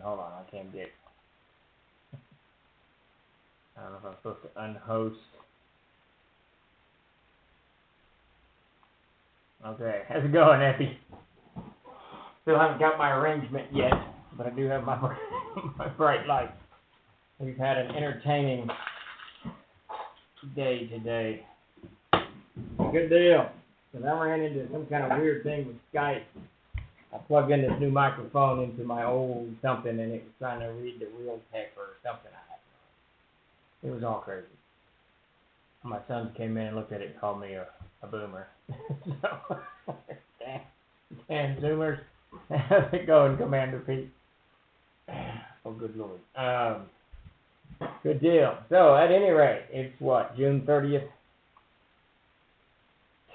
hold on, I can't get, I don't know if I'm supposed to unhost. Okay, how's it going, Effie? Still haven't got my arrangement yet, but I do have my my bright light. We've had an entertaining day today. Good deal. Because I ran into some kind of weird thing with Skype. I plugged in this new microphone into my old something, and it was trying to read the real tech or something. It was all crazy. My son came in and looked at it and called me a boomer. So, damn Zoomers. How's it going, Commander Pete? Oh, good Lord. Good deal. So, at any rate, it's what, June 30th,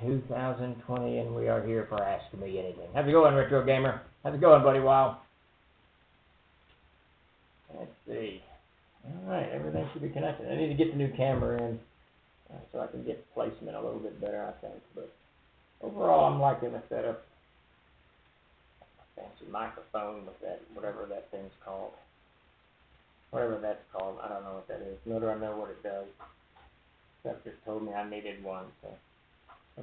2020, and we are here for Ask Me Anything. How's it going, Retro Gamer? How's it going, buddy? Wow. Let's see. All right, everything should be connected. I need to get the new camera in so I can get placement a little bit better, I think. But overall, I'm liking the setup. Fancy microphone with that, whatever that thing's called. Whatever that's called, I don't know what that is. Nor do I know what it does. Seth just told me I needed one, so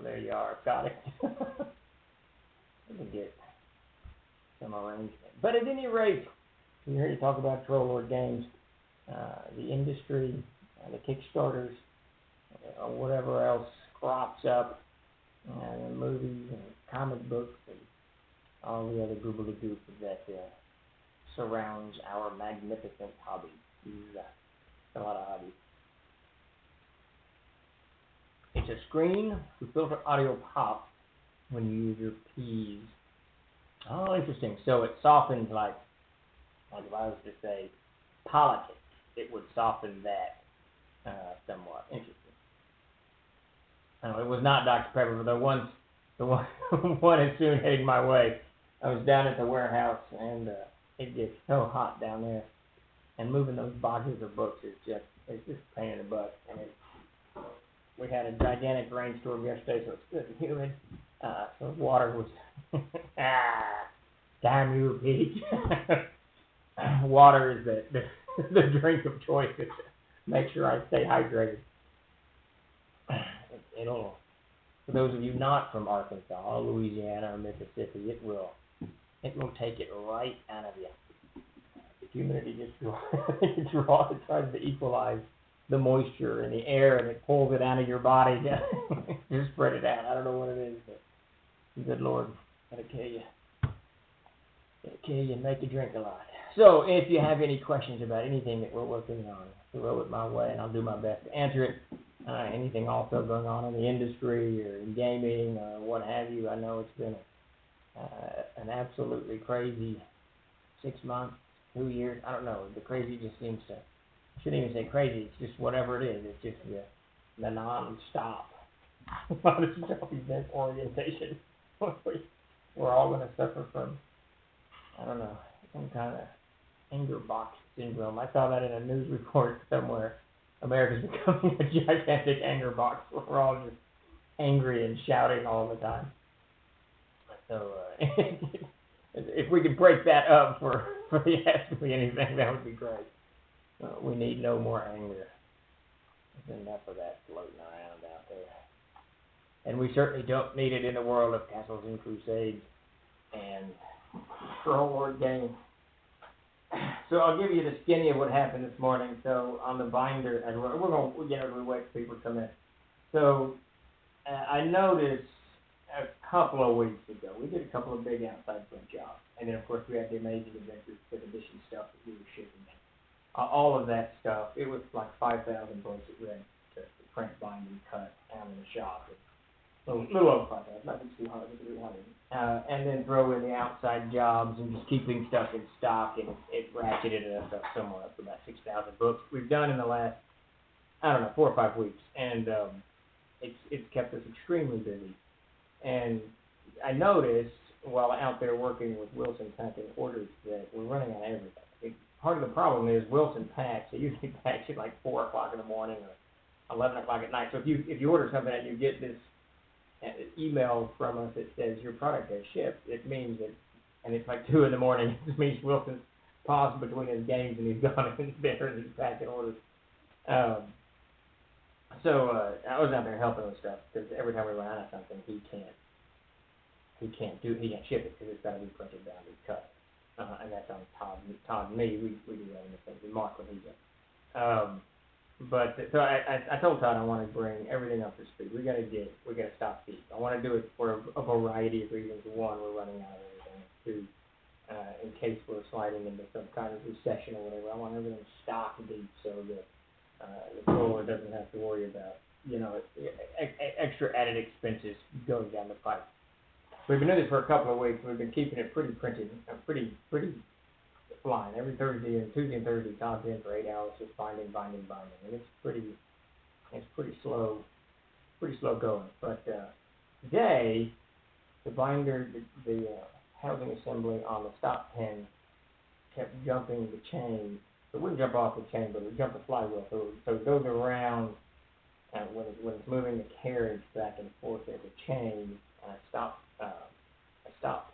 there you are. Got it. Let me get some arrangement. But at any rate, we're here to talk about Troll Lord games, the industry, the Kickstarters, whatever else crops up, the movies and comic books and all the other goobly-goop that surrounds our magnificent hobby. A lot of hobbies. It's a screen with filter audio pop when you use your P's. Oh, interesting. So it softens like if I was to say politics, it would soften that somewhat. Interesting. It was not Dr. Pepper, but the one is soon heading my way. I was down at the warehouse, and it gets so hot down there, and moving those boxes of books is just a pain in the butt. And we had a gigantic rainstorm yesterday, so it's good and humid. So water was damn you, Pete. Water is the drink of choice to make sure I stay hydrated. It'll, for those of you not from Arkansas, Louisiana, or Mississippi, it will take it right out of you. The humidity just it tries to equalize the moisture in the air, and it pulls it out of your body. Just spread it out. I don't know what it is, but good Lord, gotta kill you. Gotta kill you and make you drink a lot. So if you have any questions about anything that we're working on, throw it my way, and I'll do my best to answer it. Anything also going on in the industry or in gaming or what have you. I know it's been an absolutely crazy 6 months, 2 years. I don't know. The crazy just seems to, I shouldn't even say crazy. It's just whatever it is. It's just the non-stop event orientation. We're all going to suffer from, I don't know, some kind of anger box syndrome. I saw that in a news report somewhere. America's becoming a gigantic anger box. We're all just angry and shouting all the time. So if we could break that up for the Ask Me Anything, that would be great. We need no more anger. There's enough of that floating around out there. And we certainly don't need it in the world of Castles and Crusades and Troll Lord games. So I'll give you the skinny of what happened this morning. So on the binder, and we're going to wait for people to come in. So I noticed a couple of weeks ago, we did a couple of big outside print jobs. And then, of course, we had the Amazing Adventures 5th edition stuff that we were shipping. All of that stuff, it was like 5,000 books that we had to print, bind, and cut out in the shop. A little over 5,000, nothing too hard, but 300. And then throw in the outside jobs and just keeping stuff in stock, and it ratcheted us up somewhere up to about 6,000 books we've done in the last, 4 or 5 weeks, and it's kept us extremely busy. And I noticed while out there working with Wilson packing orders that we're running out of everything. Part of the problem is Wilson packs. They usually packs at like 4 o'clock in the morning or 11 o'clock at night. So if you order something and you get this email from us that says your product has shipped, it means that, and it's like 2 in the morning, it means Wilson's pause between his games and he's gone in there and he's packing orders. So I was out there helping with stuff because every time we run out of something, he can't ship it because it's got to be printed down and cut. And that's on Todd and me. We do that in the thing. We mark when he's in. But so I told Todd I want to bring everything up to speed. We got to stop these. I want to do it for a variety of reasons. One, we're running out of everything. Two, in case we're sliding into some kind of recession or whatever, I want everything stock deep so that the grower doesn't have to worry about, extra added expenses going down the pipe. We've been doing this for a couple of weeks. We've been keeping it pretty printed, pretty flying. Every Tuesday and Thursday, Todd's in for 8 hours just binding, and it's pretty slow going. But today, the binder, the housing assembly on the stop pin kept jumping the chain. It wouldn't jump off the chain, but it would jump the flywheel. So it goes around when it's moving the carriage back and forth. There's a chain and a stop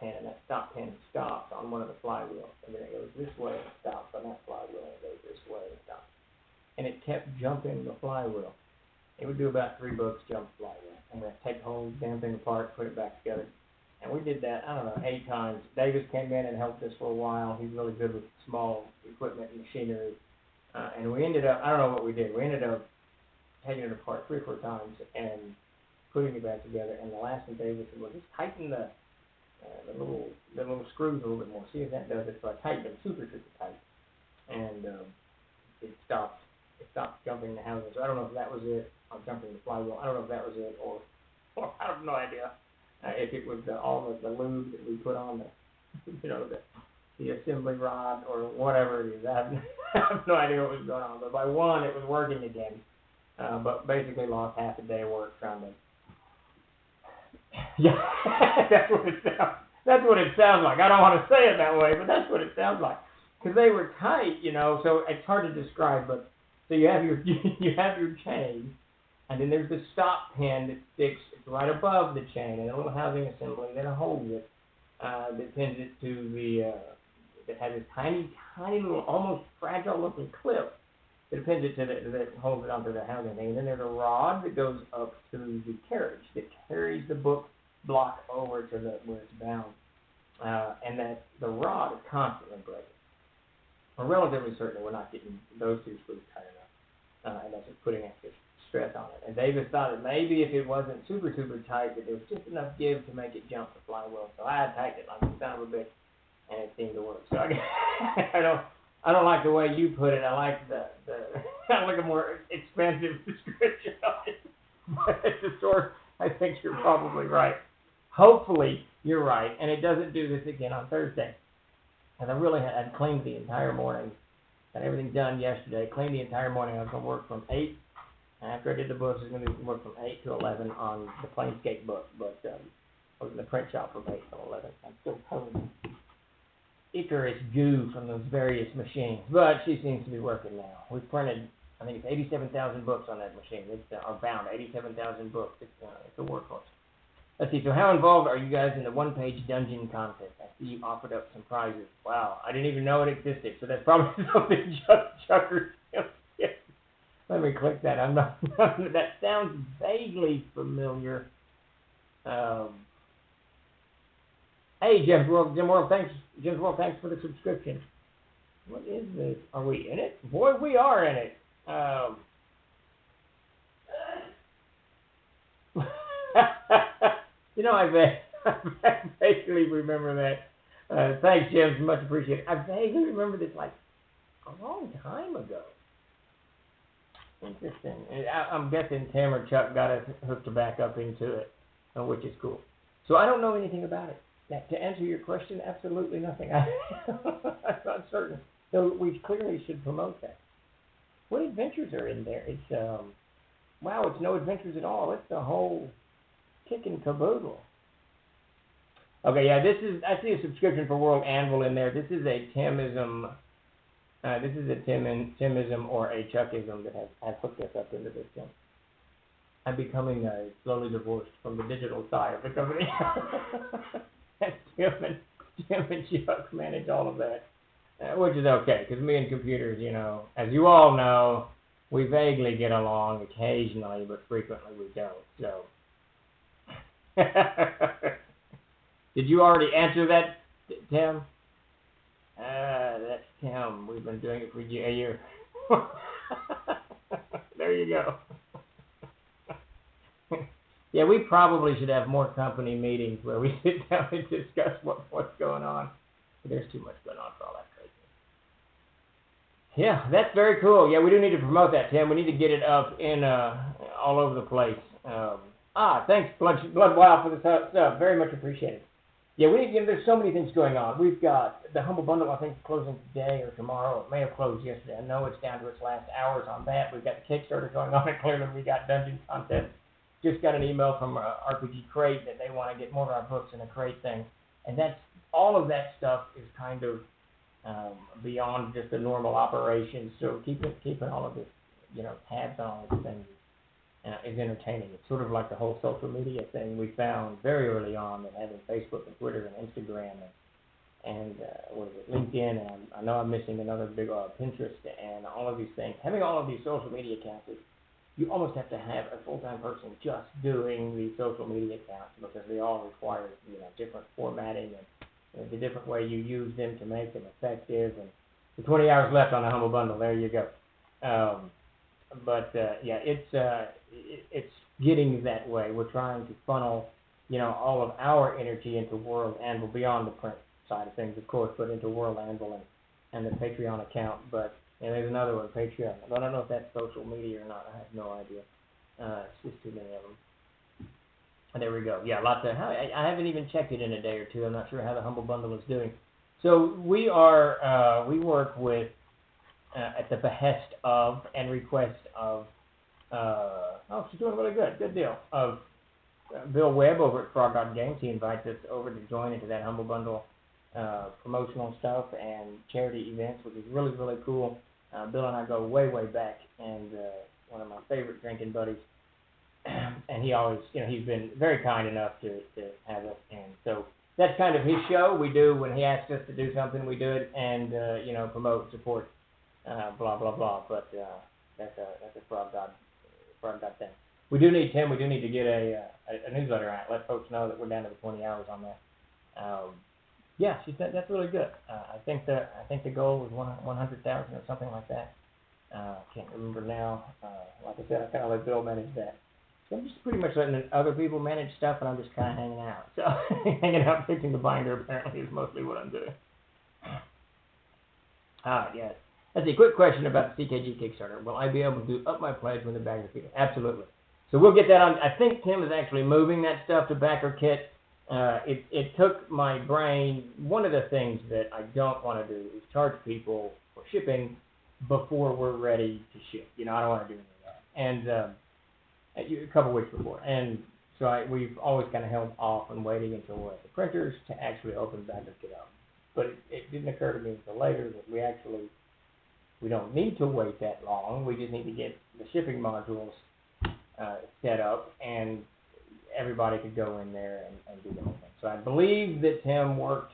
pin, and that stop pin stops on one of the flywheels, and then it goes this way and stops on that flywheel, and it goes this way and stops. And it kept jumping the flywheel. It would do about $3 jump the flywheel, and then take the whole damn thing apart, put it back together. And we did that, 8 times. Davis came in and helped us for a while. He's really good with small equipment and machinery. And we ended up, I don't know what we did. We ended up taking it apart 3 or 4 times and putting it back together. And the last thing Davis said, well, just tighten the little screws a little bit more. See if that does it. So I tightened them super tight. And it stopped jumping the housing. So I don't know if that was it, or jumping the flywheel. I don't know if that was it, or I have no idea. If it was all of the lube that we put on the assembly rod or whatever it is. I have no idea what was going on. But by 1, it was working again. But basically lost half a day of work trying to. Yeah, that's what it sounds like. I don't want to say it that way, but that's what it sounds like. Because they were tight, so it's hard to describe. But so you have your chain. And then there's the stop pin that sticks right above the chain, and a little housing assembly that holds it, that pins it to that has this tiny little, almost fragile-looking clip that pins it to that holds it onto the housing thing. And then there's a rod that goes up to the carriage that carries the book block over to where it's bound, and that the rod is constantly breaking. I'm relatively certain we're not getting those 2 screws tight enough, and that's just putting extra stress on it. And Davis thought that maybe if it wasn't super tight, that there was just enough give to make it jump the flywheel. So I tightened it like a son of a bitch, and it seemed to work. So I don't like the way you put it. I like the I like a more expensive description of it. But at the source, I think you're probably right. Hopefully you're right, and it doesn't do this again on Thursday. And I'd cleaned the entire morning. Got everything done yesterday. Cleaned the entire morning. I was going to work from 8. After I did the books, I was going to work from 8 to 11 on the Planescape book, but I was in the print shop from 8 to 11. I'm still covered in Icarus goo from those various machines, but she seems to be working now. We've printed, I think it's 87,000 books on that machine. It's bound 87,000 books. It's a workhorse. Let's see, so how involved are you guys in the one-page dungeon contest? I see you offered up some prizes. Wow, I didn't even know it existed, so that's probably something Chuckers. Let me click that. I'm not. That sounds vaguely familiar. Hey, Jim's World, thanks for the subscription. What is this? Are we in it? Boy, we are in it. I vaguely remember that. Thanks, Jim. Much appreciated. I vaguely remember this like a long time ago. Interesting. I'm guessing Tim or Chuck got us hooked back up into it, which is cool. So I don't know anything about it. Now, to answer your question, absolutely nothing. I'm not certain. So we clearly should promote that. What adventures are in there? It's wow, it's no adventures at all. It's the whole kick and caboodle. Okay, yeah, I see a subscription for World Anvil in there. This is a Timism. This is a Timism or a Chuckism that has hooked us up into this thing. I'm becoming slowly divorced from the digital side of the company. Tim and Chuck manage all of that. which is okay, because me and computers, you know, as you all know, we vaguely get along occasionally, but frequently we don't. So, did you already answer that, Tim? That's Tim. We've been doing it for a year. There you go. Yeah, we probably should have more company meetings where we sit down and discuss what's going on. There's too much going on for all that crazy. Yeah, that's very cool. Yeah, we do need to promote that, Tim. We need to get it up in all over the place. Thanks, Blood Wild, for the stuff. Very much appreciated. Yeah, there's so many things going on. We've got the Humble Bundle, I think, closing today or tomorrow. It may have closed yesterday. I know it's down to its last hours on that. We've got the Kickstarter going on, and clearly we got dungeon content. Just got an email from RPG Crate that they want to get more of our books in a crate thing. And all of that stuff is kind of beyond just the normal operations. So keeping all of this, you know, tabs on all these things is entertaining. It's sort of like the whole social media thing we found very early on, that having Facebook and Twitter and Instagram and what is it, LinkedIn, and I know I'm missing another big Pinterest, and all of these things. Having all of these social media accounts, you almost have to have a full-time person just doing the social media accounts, because they all require, you know, different formatting and the different way you use them to make them effective. And the 20 hours left on the Humble Bundle. There you go. Yeah, it's getting that way. We're trying to funnel, you know, all of our energy into World Anvil, beyond the print side of things, of course, but into World Anvil and the Patreon account. But there's another one, Patreon. I don't know if that's social media or not. I have no idea. It's just too many of them. And there we go. Yeah, lots of. I haven't even checked it in a day or two. I'm not sure how the Humble Bundle is doing. So we work with, at the behest of and request of, she's doing really good. Good deal. Of Bill Webb over at Frog God Games. He invites us over to join into that Humble Bundle promotional stuff and charity events, which is really, really cool. Bill and I go way, way back, and one of my favorite drinking buddies. And he always, you know, he's been very kind enough to have us. And so that's kind of his show. We do, when he asks us to do something, we do it, and, you know, promote, support, blah, blah, blah. But that's a Frog God thing. We do need, Tim, to get a newsletter out. Let folks know that we're down to the 20 hours on that. Yeah, she said that's really good. I think the goal was 100,000 or something like that. Can't remember now. Like I said, I kind of let Bill manage that. So I'm just pretty much letting other people manage stuff, and I'm just kind of hanging out. So hanging out, fixing the binder apparently is mostly what I'm doing. Yes. Let's see. Quick question about the CKG Kickstarter. Will I be able to up my pledge when the backer kit? Absolutely. So we'll get that on. I think Tim is actually moving that stuff to backer kit. It took my brain. One of the things that I don't want to do is charge people for shipping before we're ready to ship. You know, I don't want to do any of that. And a couple weeks before. And so we've always kind of held off and waiting until we're at the printers to actually open backer kit up. But it didn't occur to me until later that we don't need to wait that long. We just need to get the shipping modules set up, and everybody could go in there and do the whole thing. So I believe that Tim worked,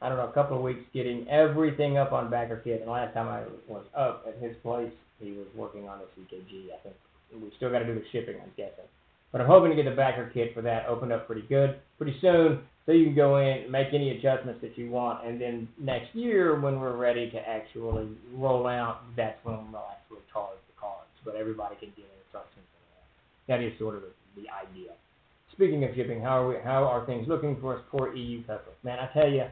I don't know, a couple of weeks getting everything up on backer kit. And last time I was up at his place, he was working on the CKG. I think we still got to do the shipping, I'm guessing. But I'm hoping to get the backer kit for that opened up pretty soon, so you can go in, make any adjustments that you want, and then next year when we're ready to actually roll out, that's when we'll actually charge the cards. But everybody can get instructions. That is sort of the idea. Speaking of shipping, how are things looking for us poor EU customers? Man, I tell you,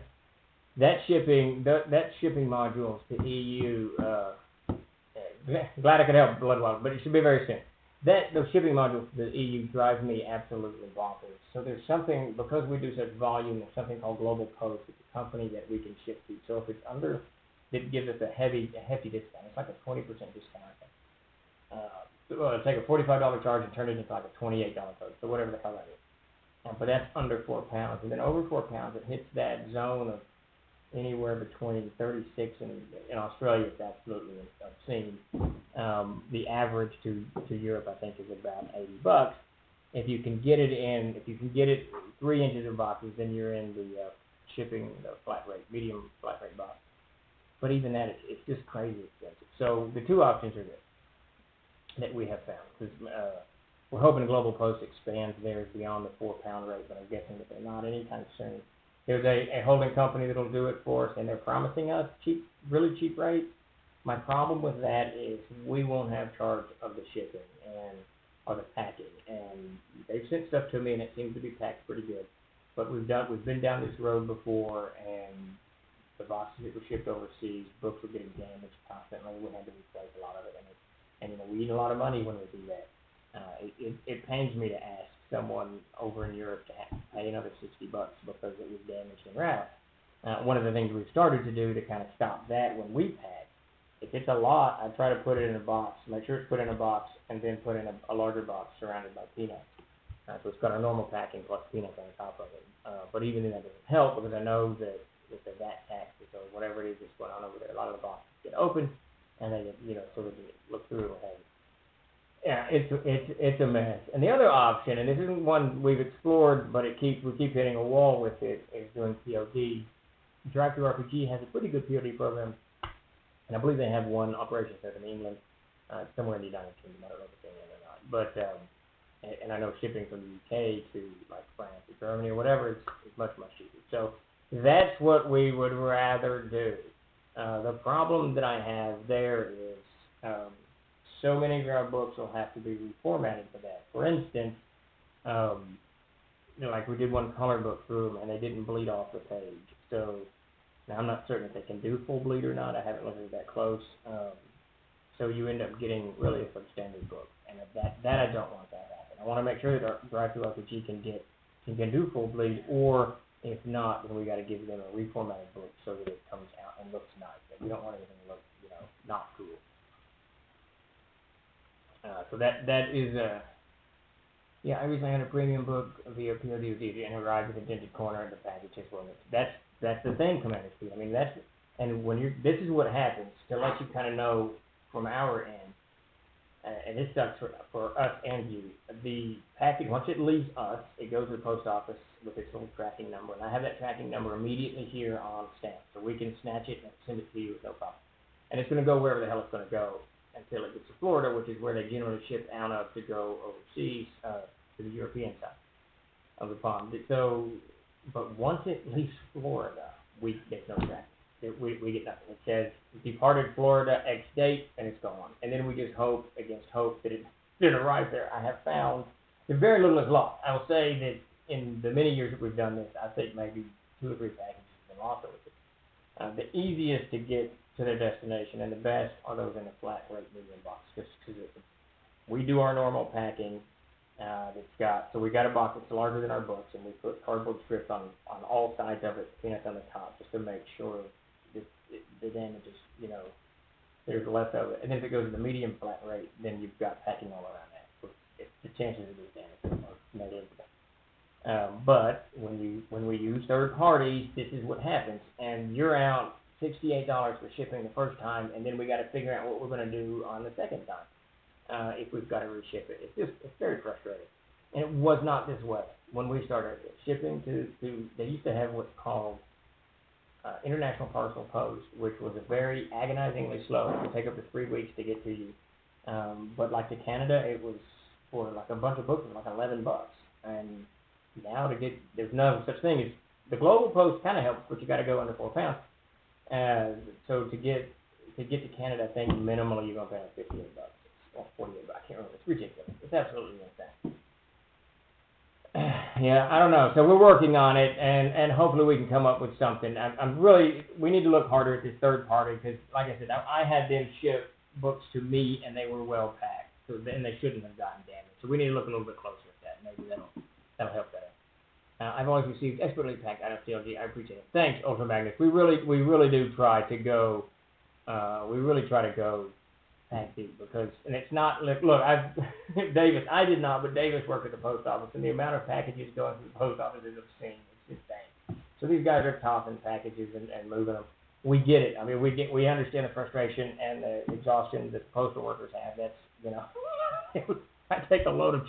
that shipping modules to EU, glad I could help Bloodwild, but it should be very soon. Those shipping modules to the EU drive me absolutely bonkers. So there's something, because we do such volume, there's something called Global Post. It's a company that we can ship to. So if it's under, it gives us a hefty discount. It's like a 20% discount, I think. Well, take a $45 charge and turn it into like a $28 charge, so whatever the hell that is. But that's under 4 pounds. And then over 4 pounds, it hits that zone of anywhere between 36 and in Australia, it's absolutely obscene. The average to Europe, I think, is about $80. If you can get it 3 inches of boxes, then you're in the shipping, the flat rate, medium flat rate box. but even that, it's just crazy expensive. So the two options are this that we have found, because we're hoping Global Post expands theirs beyond the 4 pound rate, but I'm guessing that they're not anytime soon. There's a holding company that'll do it for us, and they're promising us really cheap rates. My problem with that is we won't have charge of the shipping or the packing, and they've sent stuff to me, and it seems to be packed pretty good. But we've been down this road before, and the boxes that were shipped overseas, books were getting damaged constantly. We had to replace a lot of it, and we eat a lot of money when we do that. It pains me to ask someone over in Europe to pay another $60 because it was damaged en route. One of the things we've started to do to kind of stop that when we pack, if it's a lot, I try to put it in a box, make sure it's put in a box, and then put in a larger box surrounded by peanuts. So it's got our normal packing plus peanuts on top of it. But even then that doesn't help, because I know that with the VAT taxes or whatever it is that's going on over there, a lot of the boxes get open, and they sort of look through it and have. Yeah, it's a mess. And the other option, and this isn't one we've explored, but we keep hitting a wall with it, is doing POD. Drive-Thru RPG has a pretty good POD program, and I believe they have one operation set in England, somewhere in the United Kingdom. I don't know if it's England or not, but and I know shipping from the UK to like France or Germany or whatever is much cheaper. So that's what we would rather do. The problem that I have there is so many of our books will have to be reformatted for that. For instance, like we did one color book through them, and they didn't bleed off the page. So now I'm not certain if they can do full bleed or not. I haven't looked at it that close. So you end up getting really a substandard book, and that I don't want that to happen. I want to make sure that our Drive-Thru RPG can do full bleed, or if not, then we got to give them a reformatted book so that it comes out and looks nice. We don't want anything to look, not cool. So that is I recently had a premium book via POD and it arrived with a dented corner in the package as well. That's the thing, Commander Steve. I mean, this is what happens, to let you kind of know from our end, and this sucks for us and you. The package, once it leaves us, it goes to the post office with its little tracking number, and I have that tracking number immediately here on stamp, so we can snatch it and send it to you with no problem. And it's going to go wherever the hell it's going to go until it gets to Florida, which is where they generally ship out of to go overseas to the European side of the pond. So, but once it leaves Florida, there's no tracking. We get nothing. It says departed Florida X date, and it's gone. And then we just hope against hope that it arrives there. I have found that very little is lost. I will say that in the many years that we've done this, I think maybe 2 or 3 packages have been lost with it. The easiest to get to their destination and the best are those in a flat rate medium box, because we do our normal packing. So we got a box that's larger than our books, and we put cardboard strips on all sides of it, peanuts on the top, just to make sure that the damage is, there's less of it. And then if it goes to the medium flat rate, then you've got packing all around that. So the chances of this damage are negligible. But when we use third parties, this is what happens, and you're out $68 for shipping the first time, and then we got to figure out what we're going to do on the second time if we've got to reship it. It's very frustrating, and it was not this way when we started shipping to. They used to have what's called International Parcel Post, which was a very agonizingly slow. It would take up to 3 weeks to get to you. But like to Canada, it was for like a bunch of books, it was like $11. And now there's no such thing as the Global Post kind of helps, but you got to go under 4 pounds. So to get to Canada, I think minimally you're gonna pay like $58 or $48. I can't remember. It's ridiculous. It's absolutely insane. Yeah, I don't know. So we're working on it, and hopefully we can come up with something. We need to look harder at this third party, because, like I said, I had them ship books to me, and they were well packed, and they shouldn't have gotten damaged. So we need to look a little bit closer at that. Maybe that'll help that. I've always received expertly packed out of CLG. I appreciate it. Thanks, Ultra Magnus. We really do try to go. We really try to go pack deep, because, and it's not. Look, Davis. I did not, but Davis worked at the post office, and the amount of packages going through the post office is obscene. It's insane. So these guys are tossing packages and moving them. We get it. I mean, we understand the frustration and the exhaustion that the postal workers have. That's I take a load of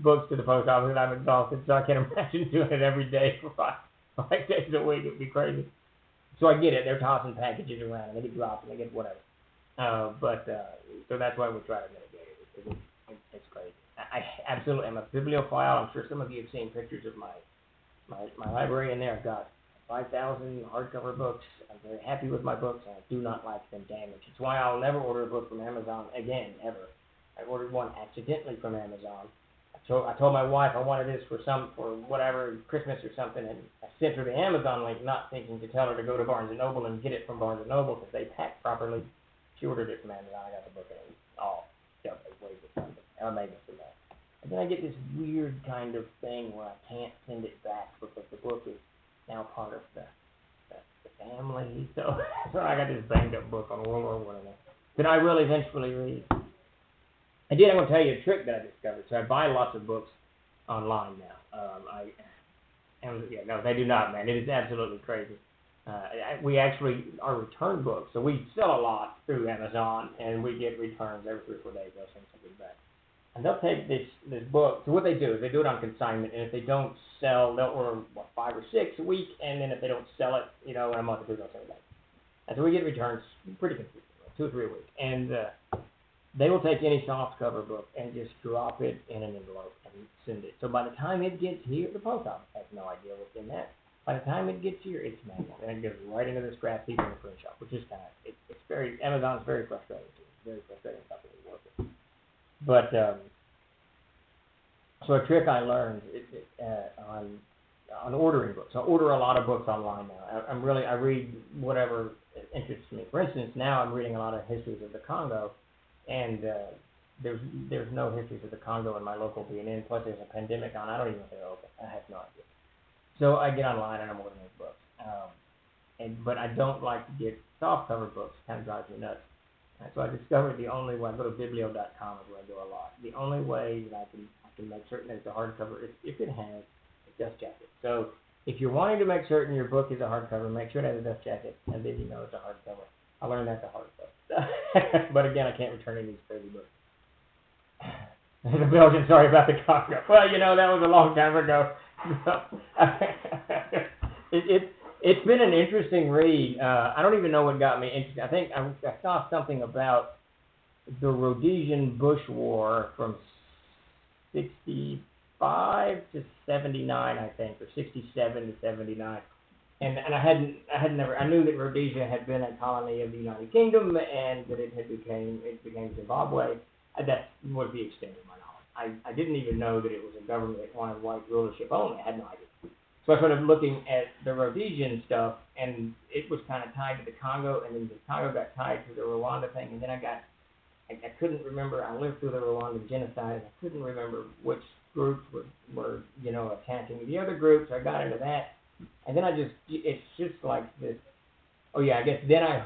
books to the post office, and I'm exhausted, so I can't imagine doing it every day for 5 days a week. It would be crazy. So I get it. They're tossing packages around and they get dropped and they get whatever. So that's why we try to mitigate it, because it's crazy. I absolutely am a bibliophile. I'm sure some of you have seen pictures of my library in there. I've got 5,000 hardcover books. I'm very happy with my books, and I do not like them damaged. It's why I'll never order a book from Amazon again, ever. I ordered one accidentally from Amazon. I told my wife I wanted this for whatever, Christmas or something, and I sent her the Amazon link, not thinking to tell her to go to Barnes & Noble and get it from Barnes & Noble because they pack properly. She ordered it from Amazon. I got the book and it was all ways or something. I made it for that. And then I get this weird kind of thing where I can't send it back because the book is now part of the family. So I got this banged up book on World War I that I will eventually read. I'm going to tell you a trick that I discovered. So I buy lots of books online now. They do not, man. It is absolutely crazy. We actually are return books, so we sell a lot through Amazon, and we get returns every 3 or 4 days. They'll send something back, and they'll take this book. So what they do is they do it on consignment, and if they don't sell, they'll order 5 or 6 a week, and then if they don't sell it, in a month or two, they'll send it back. And so we get returns pretty consistently, 2 or 3 a week, and they will take any soft cover book and just drop it in an envelope and send it. So by the time it gets here, the post office has no idea what's in that. By the time it gets here, it's manual, and it goes right into the scrap heap in the print shop, which is Amazon's very frustrating too. It's very frustrating company to work with. But so a trick I learned on ordering books. I order a lot of books online now. I read whatever interests me. For instance, now I'm reading a lot of histories of the Congo. And there's no histories of the Congo in my local B&N. Plus, there's a pandemic on. I don't even know if they're open. I have no idea. So I get online and I'm ordering these books. But I don't like to get softcover books. It kind of drives me nuts. And so I discovered the only way. I go to biblio.com is where I go a lot. The only way that I can make certain that it's a hardcover is if it has a dust jacket. So if you're wanting to make certain your book is a hardcover, make sure it has a dust jacket, and then you know it's a hardcover. I learned that's a hard stuff. But again, I can't return any of these crazy books. The Belgian, sorry about the Congo. Well, that was a long time ago. It's been an interesting read. I don't even know what got me interested. I think I saw something about the Rhodesian Bush War from 65 to 79, I think, or 67 to 79. And I knew that Rhodesia had been a colony of the United Kingdom, and that it became Zimbabwe. That was the extent of my knowledge. I didn't even know that it was a government that wanted white rulership only. I had no idea. So I started looking at the Rhodesian stuff, and it was kind of tied to the Congo, and then the Congo got tied to the Rwanda thing, and then I couldn't remember. I lived through the Rwanda genocide, and I couldn't remember which groups were attacking the other groups. I got into that. And then it's just like this. Oh yeah, I guess then I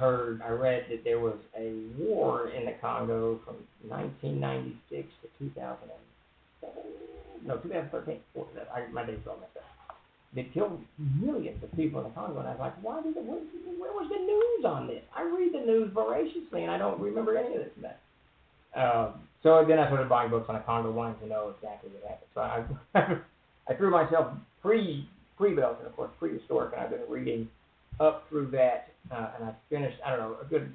read that there was a war in the Congo from 1996 to 2013. My days all messed up. They killed millions of people in the Congo, and I was like, where was the news on this? I read the news voraciously, and I don't remember any of this stuff. So then I started buying books on the Congo, wanting to know exactly what happened. So I threw myself pre-Belgian, of course, prehistoric, and I've been reading up through that, and I've finished, a good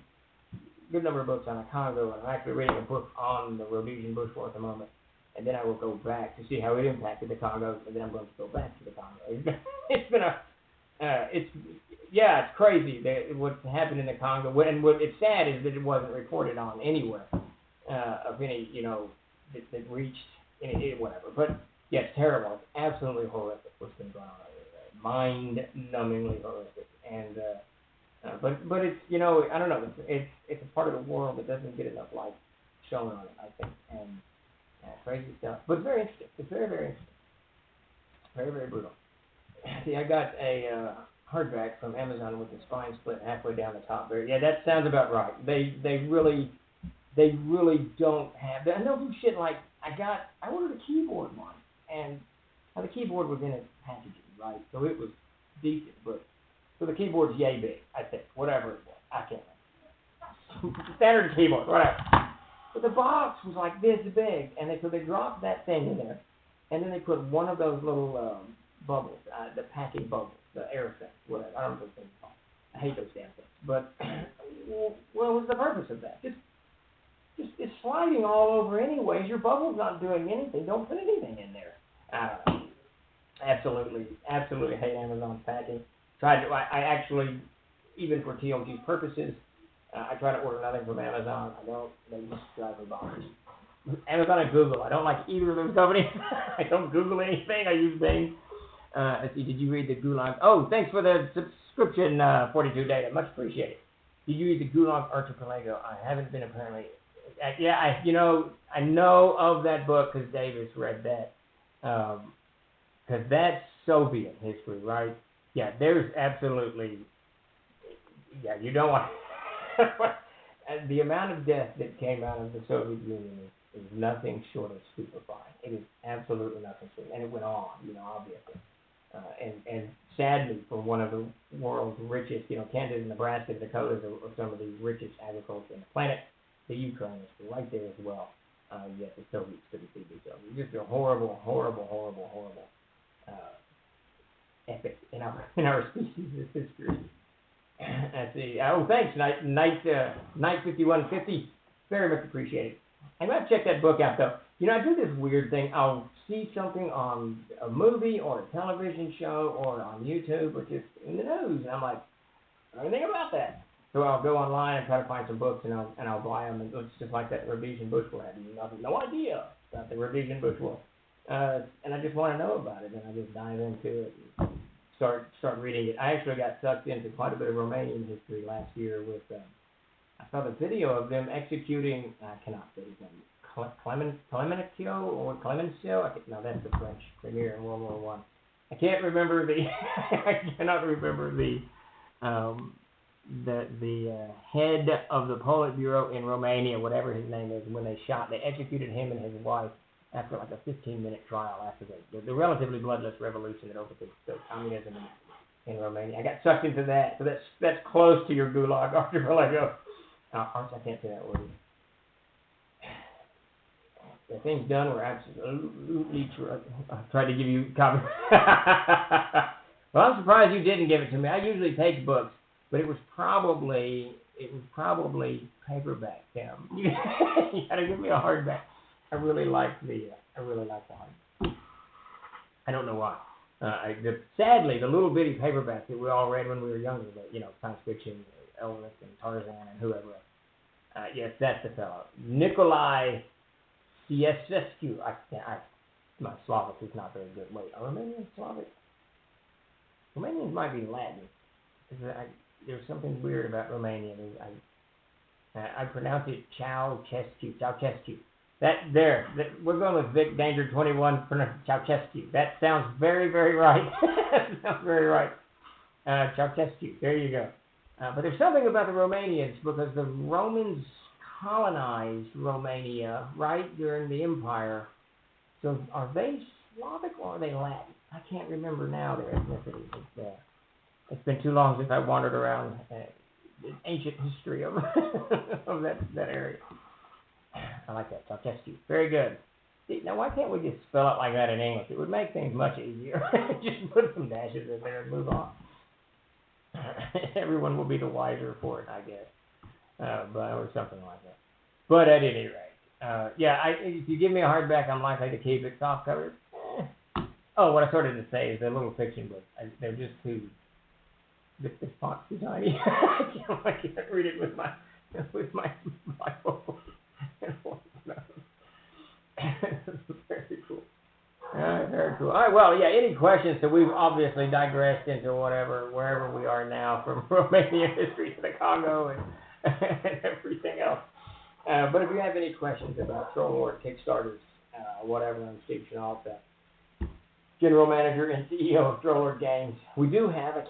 number of books on the Congo, and I'm actually reading a book on the Rhodesian Bush War at the moment, and then I will go back to see how it impacted the Congo, and then I'm going to go back to the Congo. It's been it's crazy what happened in the Congo, and what it's sad is that it wasn't reported on anywhere of any, that reached any, whatever, but yeah, it's terrible. It's absolutely horrific what's been going on over there. Mind-numbingly horrific. And but it's I don't know. It's a part of the world that doesn't get enough light shown on it, I think. And crazy stuff. But it's very interesting. It's very, very interesting. Very, very brutal. See, I got a hardback from Amazon with the spine split halfway down the top there. Yeah, that sounds about right. They really don't have that. I know some shit like I ordered a keyboard once. And the keyboard was in its packaging, right? So it was decent, but so the keyboard's yay big, I think, whatever it was. I can't remember. Standard keyboard, whatever. But the box was like this big, and so they dropped that thing in there, and then they put one of those little bubbles, the packing bubbles, the air thing, whatever. I don't know what things called. I hate those damn things. But what was the purpose of that? Just it's sliding all over anyways. Your bubble's not doing anything. Don't put anything in there. I don't know. Absolutely hate Amazon's packing. I actually, even for TLG's purposes, I try to order nothing from Amazon. I don't. They just drive me bonkers. Amazon and Google. I don't like either of those companies. I don't Google anything. I use Bing. Let's see. Did you read the Gulag? Oh, thanks for the subscription, 42 data. Much appreciated. Did you read the Gulag Archipelago? I haven't been apparently. Yeah, I know of that book because Davis read that. Because that's Soviet history, right? Yeah, there's absolutely. Yeah, you don't want. The amount of death that came out of the Soviet Union is nothing short of stupefying. It is absolutely nothing short, and it went on, obviously. And sadly, for one of the world's richest, Kansas, Nebraska, Dakotas are some of the richest agriculture on the planet. The Ukraine is right there as well. Yet the Soviets couldn't feed themselves. It's just a horrible epic in our species' history. Let's see. Oh, thanks, Night 5150. Very much appreciated. I'm gonna check that book out though. I do this weird thing. I'll see something on a movie or a television show or on YouTube or just in the news, and I'm like, I don't know anything about that. So I'll go online and try to find some books, and I'll buy them. And it's just like that Rhodesian bush war. I had no idea about the Rhodesian bush war, and I just want to know about it, and I just dive into it and start reading it. I actually got sucked into quite a bit of Romanian history last year with. I saw the video of them executing. I cannot say his name. Clemenceau or Clemenceau? No, that's the French premier in World War One. I can't remember the. I cannot remember the head of the Politburo in Romania, whatever his name is. When they executed him and his wife after like a 15-minute trial after the relatively bloodless revolution that overthrew communism in Romania. I got sucked into that, so that's close to your Gulag Archipelago. I can't say that word. The things done were absolutely true. I tried to give you copies. Well, I'm surprised you didn't give it to me. I usually take books, but it was probably paperback. Tim. You gotta give me a hardback. I really like the hardback. I don't know why. Sadly, the little bitty paperbacks that we all read when we were younger, science fiction, Elvis and Tarzan and whoever. Yes, that's the fellow. Nikolai Čiesescu. My Slavic is not very good. Wait, are Romanians Slavic? Romanians might be Latin. There's something weird about Romanian. I pronounce it Ceausescu. We're going with Vic Danger 21 for Ceausescu. That sounds very, very right. That sounds very right. Ceausescu. There you go. But there's something about the Romanians because the Romans colonized Romania right during the Empire. So are they Slavic or are they Latin? I can't remember now their ethnicity. It's been too long since I wandered around the ancient history of of that area. I like that. Ceausescu. Very good. See, now, why can't we just spell it like that in English? It would make things much easier. Just put some dashes in there and move on. Everyone will be the wiser for it, I guess. Or something like that. But at any rate, if you give me a hardback, I'm likely to keep it soft covered. Oh, what I started to say is the little fiction books. They're just too. This font's too tiny. I can't read it with my Bible. Very cool. Very cool. All right, well, any questions? So we've obviously digressed into wherever we are now, from Romanian history to the Congo and everything else. But if you have any questions about Troll Lord Kickstarters, whatever, I'm Steve Chenault, General Manager and CEO of Troll Lord Games. We do have. I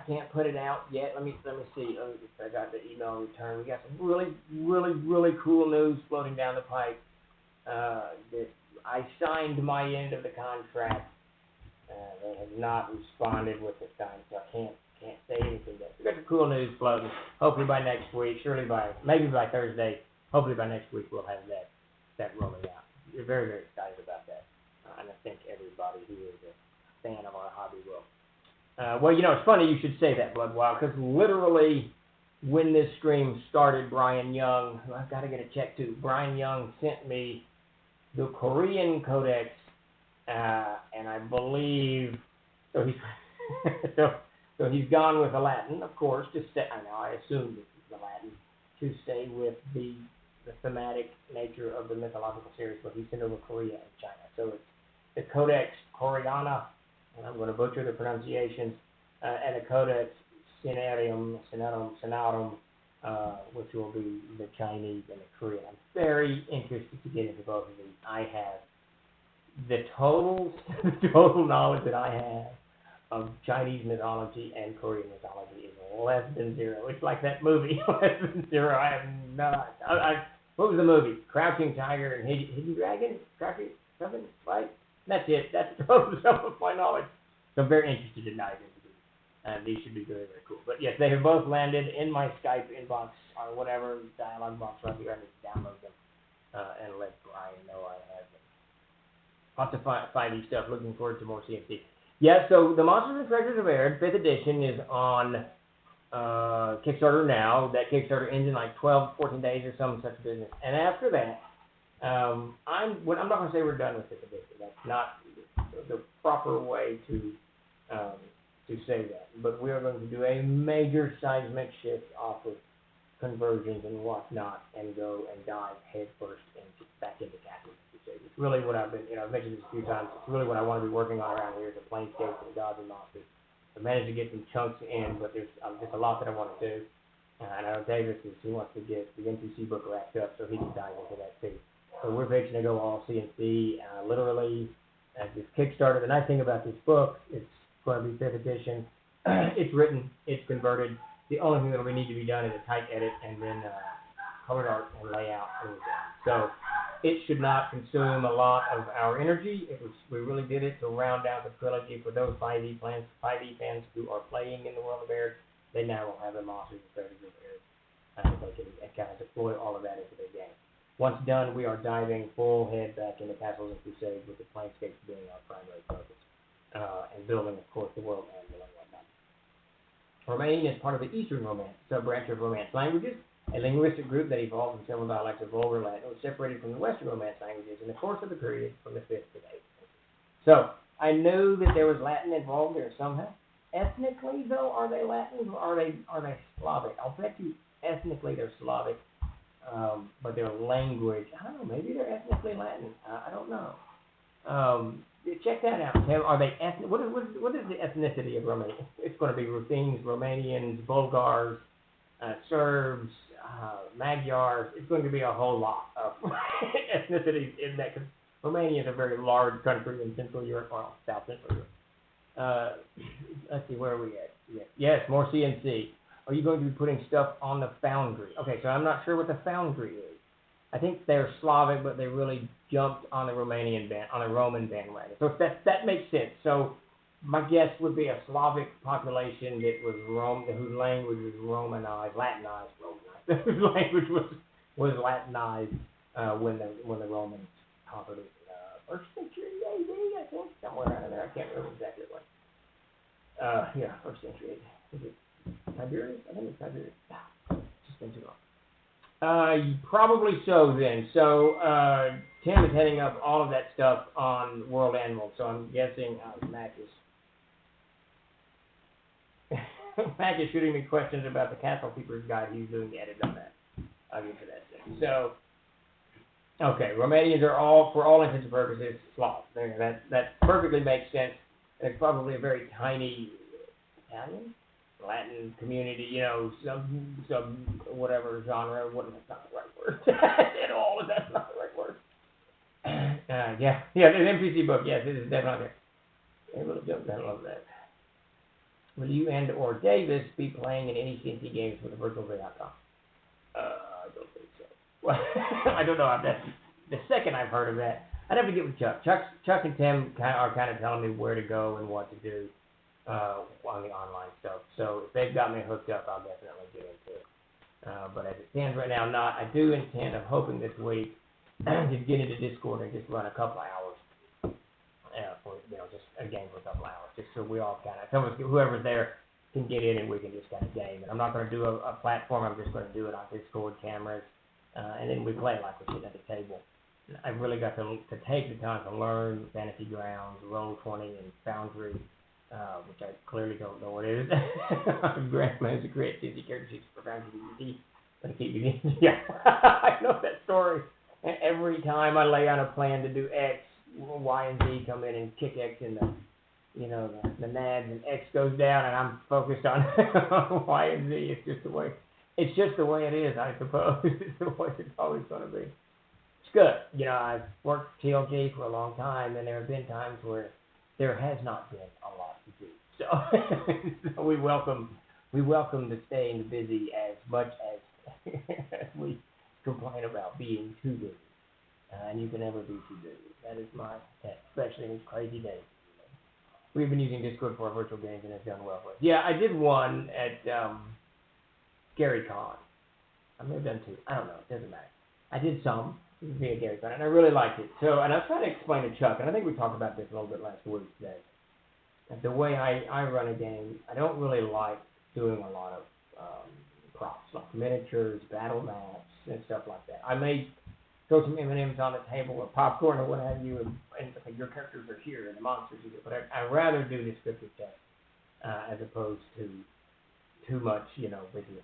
can't put it out yet. Let me see. I got the email return. We got some really cool news floating down the pipe. That I signed my end of the contract. They have not responded with the time, so I can't say anything yet. We got some cool news floating. Hopefully by next week, maybe by Thursday. Hopefully by next week we'll have that rolling out. We're very, very excited about that. And I think everybody who is a fan of our hobby will. Well, you know, it's funny you should say that, Bloodwild, because literally when this stream started, Brian Young, who I've got to get a check to, Brian Young sent me the Korean Codex, and I believe, so he's, so he's gone with the Latin, of course, to stay, I assumed this is the Latin, to stay with the thematic nature of the mythological series, but he sent over Korea and China. So it's the Codex Koreana, and I'm going to butcher the pronunciations, and the Codex Cenarium, which will be the Chinese and the Korean. I'm very interested to get into both of these. I have the total knowledge that I have of Chinese mythology and Korean mythology is less than zero. It's like that movie, less than zero. I have not. What was the movie? Crouching Tiger and Hidden Dragon? Crouching something, right? That's it. That's the total sum of my knowledge. So I'm very interested to dive into these. These should be very, very cool. But yes, they have both landed in my Skype inbox or whatever dialogue box right here. I need to download them and let Brian know I have them. Lots of 5e stuff. Looking forward to more CNC. Yeah, so the Monsters and Treasures of Air 5th edition is on Kickstarter now. That Kickstarter ends in like 12, 14 days or some such business. And after that, I'm not going to say we're done with 5th edition. That's not the proper way to say that. But we are going to do a major seismic shift off of conversions and whatnot and go and dive headfirst back into Castles. It's really what I've been, I've mentioned this a few times, it's really what I want to be working on around here is the Planescape and the Gods and Monsters. I managed to get some chunks in, but there's just a lot that I want to do. And I know Davis he wants to get the NPC book wrapped up so he can dive into that too. So we're fixing to go all CNC, literally, this Kickstarter. The nice thing about this book, it's going to be 5th edition. It's written, it's converted. The only thing that we need to be done is a type edit and then colored art and layout and we're done. So it should not consume a lot of our energy. We really did it to round out the trilogy for those 5e fans who are playing in the World of Air. They now will have the Monsters and Treasures of Air. They can kind of deploy all of that into their game. Once done, we are diving full head back into Castles and Crusades with the Planescapes being our primary focus. And building, of course, the world and whatnot. Romanian is part of the Eastern Romance, sub-branch of Romance languages, a linguistic group that evolved from several dialects of Vulgar Latin was separated from the Western Romance languages in the course of the period from the 5th to the 8th. So, I knew that there was Latin involved there somehow. Ethnically, though, are they Latin or are they Slavic? I'll bet you ethnically they're Slavic, but their language, I don't know, maybe they're ethnically Latin. I don't know. Check that out, Tim. Are they ethnic? What is the ethnicity of Romania? It's going to be Ruthenians, Romanians, Bulgars, Serbs, Magyars. It's going to be a whole lot of ethnicities in that, because Romania is a very large country in Central Europe, or South Central Europe. Let's see, where are we at? Yes, more CNC. Are you going to be putting stuff on the Foundry? Okay, so I'm not sure what the Foundry is. I think they're Slavic, but they really jumped on the Roman bandwagon. So that makes sense. So my guess would be a Slavic population that was whose language was Latinized, whose language was Latinized when the Romans conquered it. First century AD, I think, somewhere around there. I can't remember exactly what. First century AD. Is it Tiberius? I think it's Tiberius. It's just been too long. Probably so then. So Tim is heading up all of that stuff on World Anvil. So I'm guessing Mac is shooting me questions about the Castle Keeper's Guide. He's doing the edit on that. I'll get to that soon. So, okay, Romanians are all, for all intents and purposes, Slavs. That perfectly makes sense. It's probably a very tiny Italian, Latin community, some whatever genre. That's not the right word at all. That's not the right word. There's an NPC book. Yes, it is definitely there. A little joke. I love that. Will you and/or Davis be playing in any CNC games with the virtual Ray.com? I don't think so. Well, I don't know. That's the second I've heard of that. I'd have to get with Chuck. Chuck and Tim are kind of telling me where to go and what to do on the online stuff. So if they've got me hooked up, I'll definitely get into it. But as it stands right now, not. I do intend, I'm hoping this week, to get into Discord and just run a couple of hours for just a game for a couple of hours, so we all kind of, whoever's there can get in and we can just kind of game it. I'm not going to do a platform. I'm just going to do it on Discord cameras, and then we play like we're sitting at the table. I've really got to take the time to learn Fantasy Grounds, Roll20, and Foundry, which I clearly don't know what it is. Grandma's a great Disney character for Foundry. But keep me yeah, I know that story. And every time I lay out a plan to do X, Y and Z come in and kick X in the, you know, the nads, and X goes down, and I'm focused on Y and Z. It's just the way it is, I suppose. It's the way it's always going to be. It's good. You know, I've worked for TLG for a long time, and there have been times where there has not been a lot to do. So, so we welcome to staying busy as much as we complain about being too busy. And you can never be too busy. That is my test, especially in these crazy days. We've been using Discord for our virtual games, and it's done well for us. Yeah, I did one at Gary Con. I may have done two. I don't know. It doesn't matter. I did some via Gary Con, and I really liked it. So, and I was trying to explain to Chuck, and I think we talked about this a little bit last week, that the way I run a game, I don't really like doing a lot of props, like miniatures, battle maps, and stuff like that. I may throw some M&Ms on the table or popcorn or what have you, and your characters are here and the monsters are here. But I'd rather do descriptive text as opposed to too much, you know, video.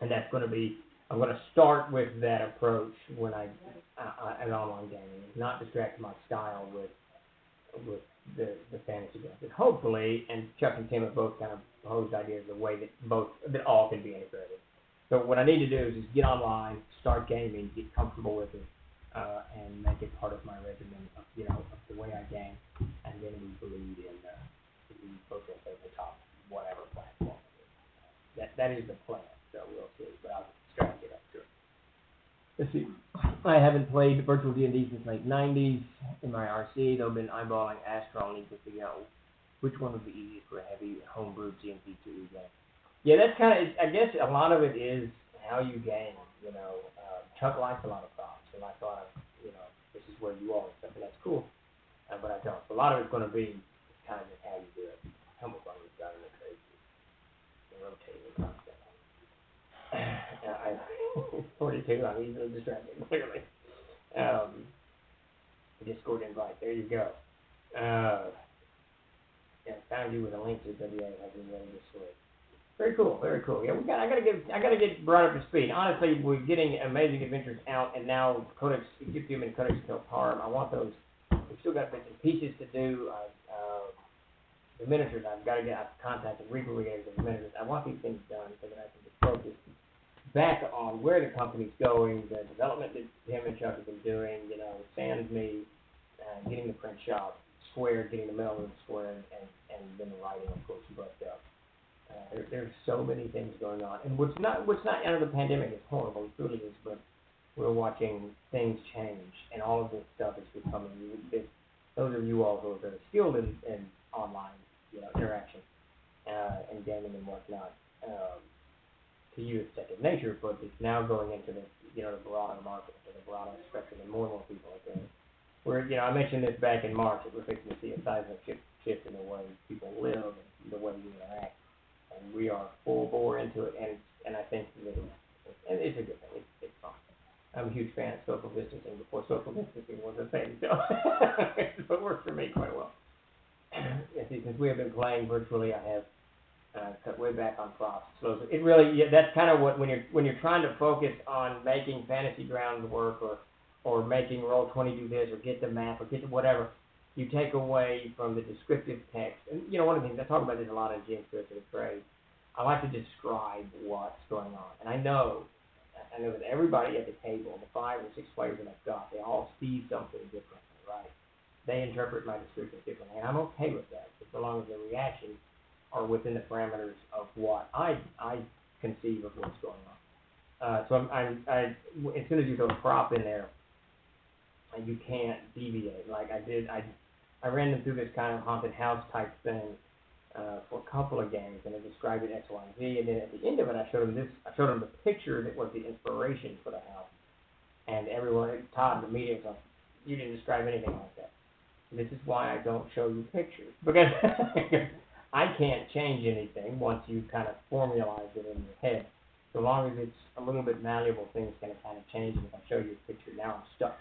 And that's going to be, I'm going to start with that approach when an online gaming, not distract my style with the fantasy games. And hopefully, and Chuck and Tim have both kind of proposed ideas of the way that all can be integrated. So what I need to do is just get online, start gaming, get comfortable with it, and make it part of my regimen of, you know, of the way I game, and then we bleed in we focus at the top, whatever platform it is. That is the plan, so we'll see, but I'll try to get up to it. Let's see. I haven't played virtual D&D since the late 90s in my RC, though I've been eyeballing Astral and need to figure out which one would be easiest for a heavy homebrew GMP2 game. Yeah, that's kind of, I guess a lot of it is how you game, you know. Chuck likes a lot of props, and I thought, you know, this is where you are and stuff, and that's cool, but I don't. So a lot of it's going to be kind of just how you do it. How much fun we've got in the crazy, the rotating concept. 42, I'm easily distracted, clearly. Discord invite, there you go. Yeah, found you with a link to WA, I've been ready to switch. Very cool, very cool. Yeah, I gotta get brought up to speed. Honestly, we're getting Amazing Adventures out, and now Codex Ecliptium and Codex Telparm. I want those. We've still got bits and pieces to do. The miniatures, I've contacted Reaper Creators of the miniatures. I want these things done so that I can just focus back on where the company's going, the development that him and Chuck have been doing. You know, sans me, getting the print shop squared, getting the mailroom squared, and then the writing, of course, buttoned up. There's so many things going on, and what's not out of the pandemic is horrible, it really is, but we're watching things change, and all of this stuff is becoming, those of you all who are very skilled in online, you know, interaction, and gaming and whatnot, to you it's second nature, but it's now going into the, you know, the broader market, to the broader spectrum, and more people are doing it. You know, I mentioned this back in March, that we're fixing to see a seismic shift in the way people live and the way we interact. And we are full bore into it, and I think that it's a good thing. It's fun. I'm a huge fan of social distancing before social distancing was a thing, so it works for me quite well. Since we have been playing virtually, I have cut way back on props. So it really, that's kind of what when you're trying to focus on making Fantasy Grounds work or making Roll20 do this or get the map or get the whatever. You take away from the descriptive text, and you know, one of the things I talk about this a lot in Gene Scripted Trade. I like to describe what's going on, and I know that everybody at the table, the 5 or 6 players that I've got, they all see something differently, right? They interpret my description differently, and I'm okay with that, so long as the reactions are within the parameters of what I conceive of what's going on. So I as soon as you throw a prop in there, you can't deviate. Like I ran them through this kind of haunted house type thing for a couple of games, and I described it X, Y, and Z, and then at the end of it, I showed them the picture that was the inspiration for the house, and everyone, Todd, the media, was like, you didn't describe anything like that. This is why I don't show you pictures, because I can't change anything once you've kind of formalized it in your head. So long as it's a little bit malleable, things can kind of change. And if I show you a picture, now I'm stuck.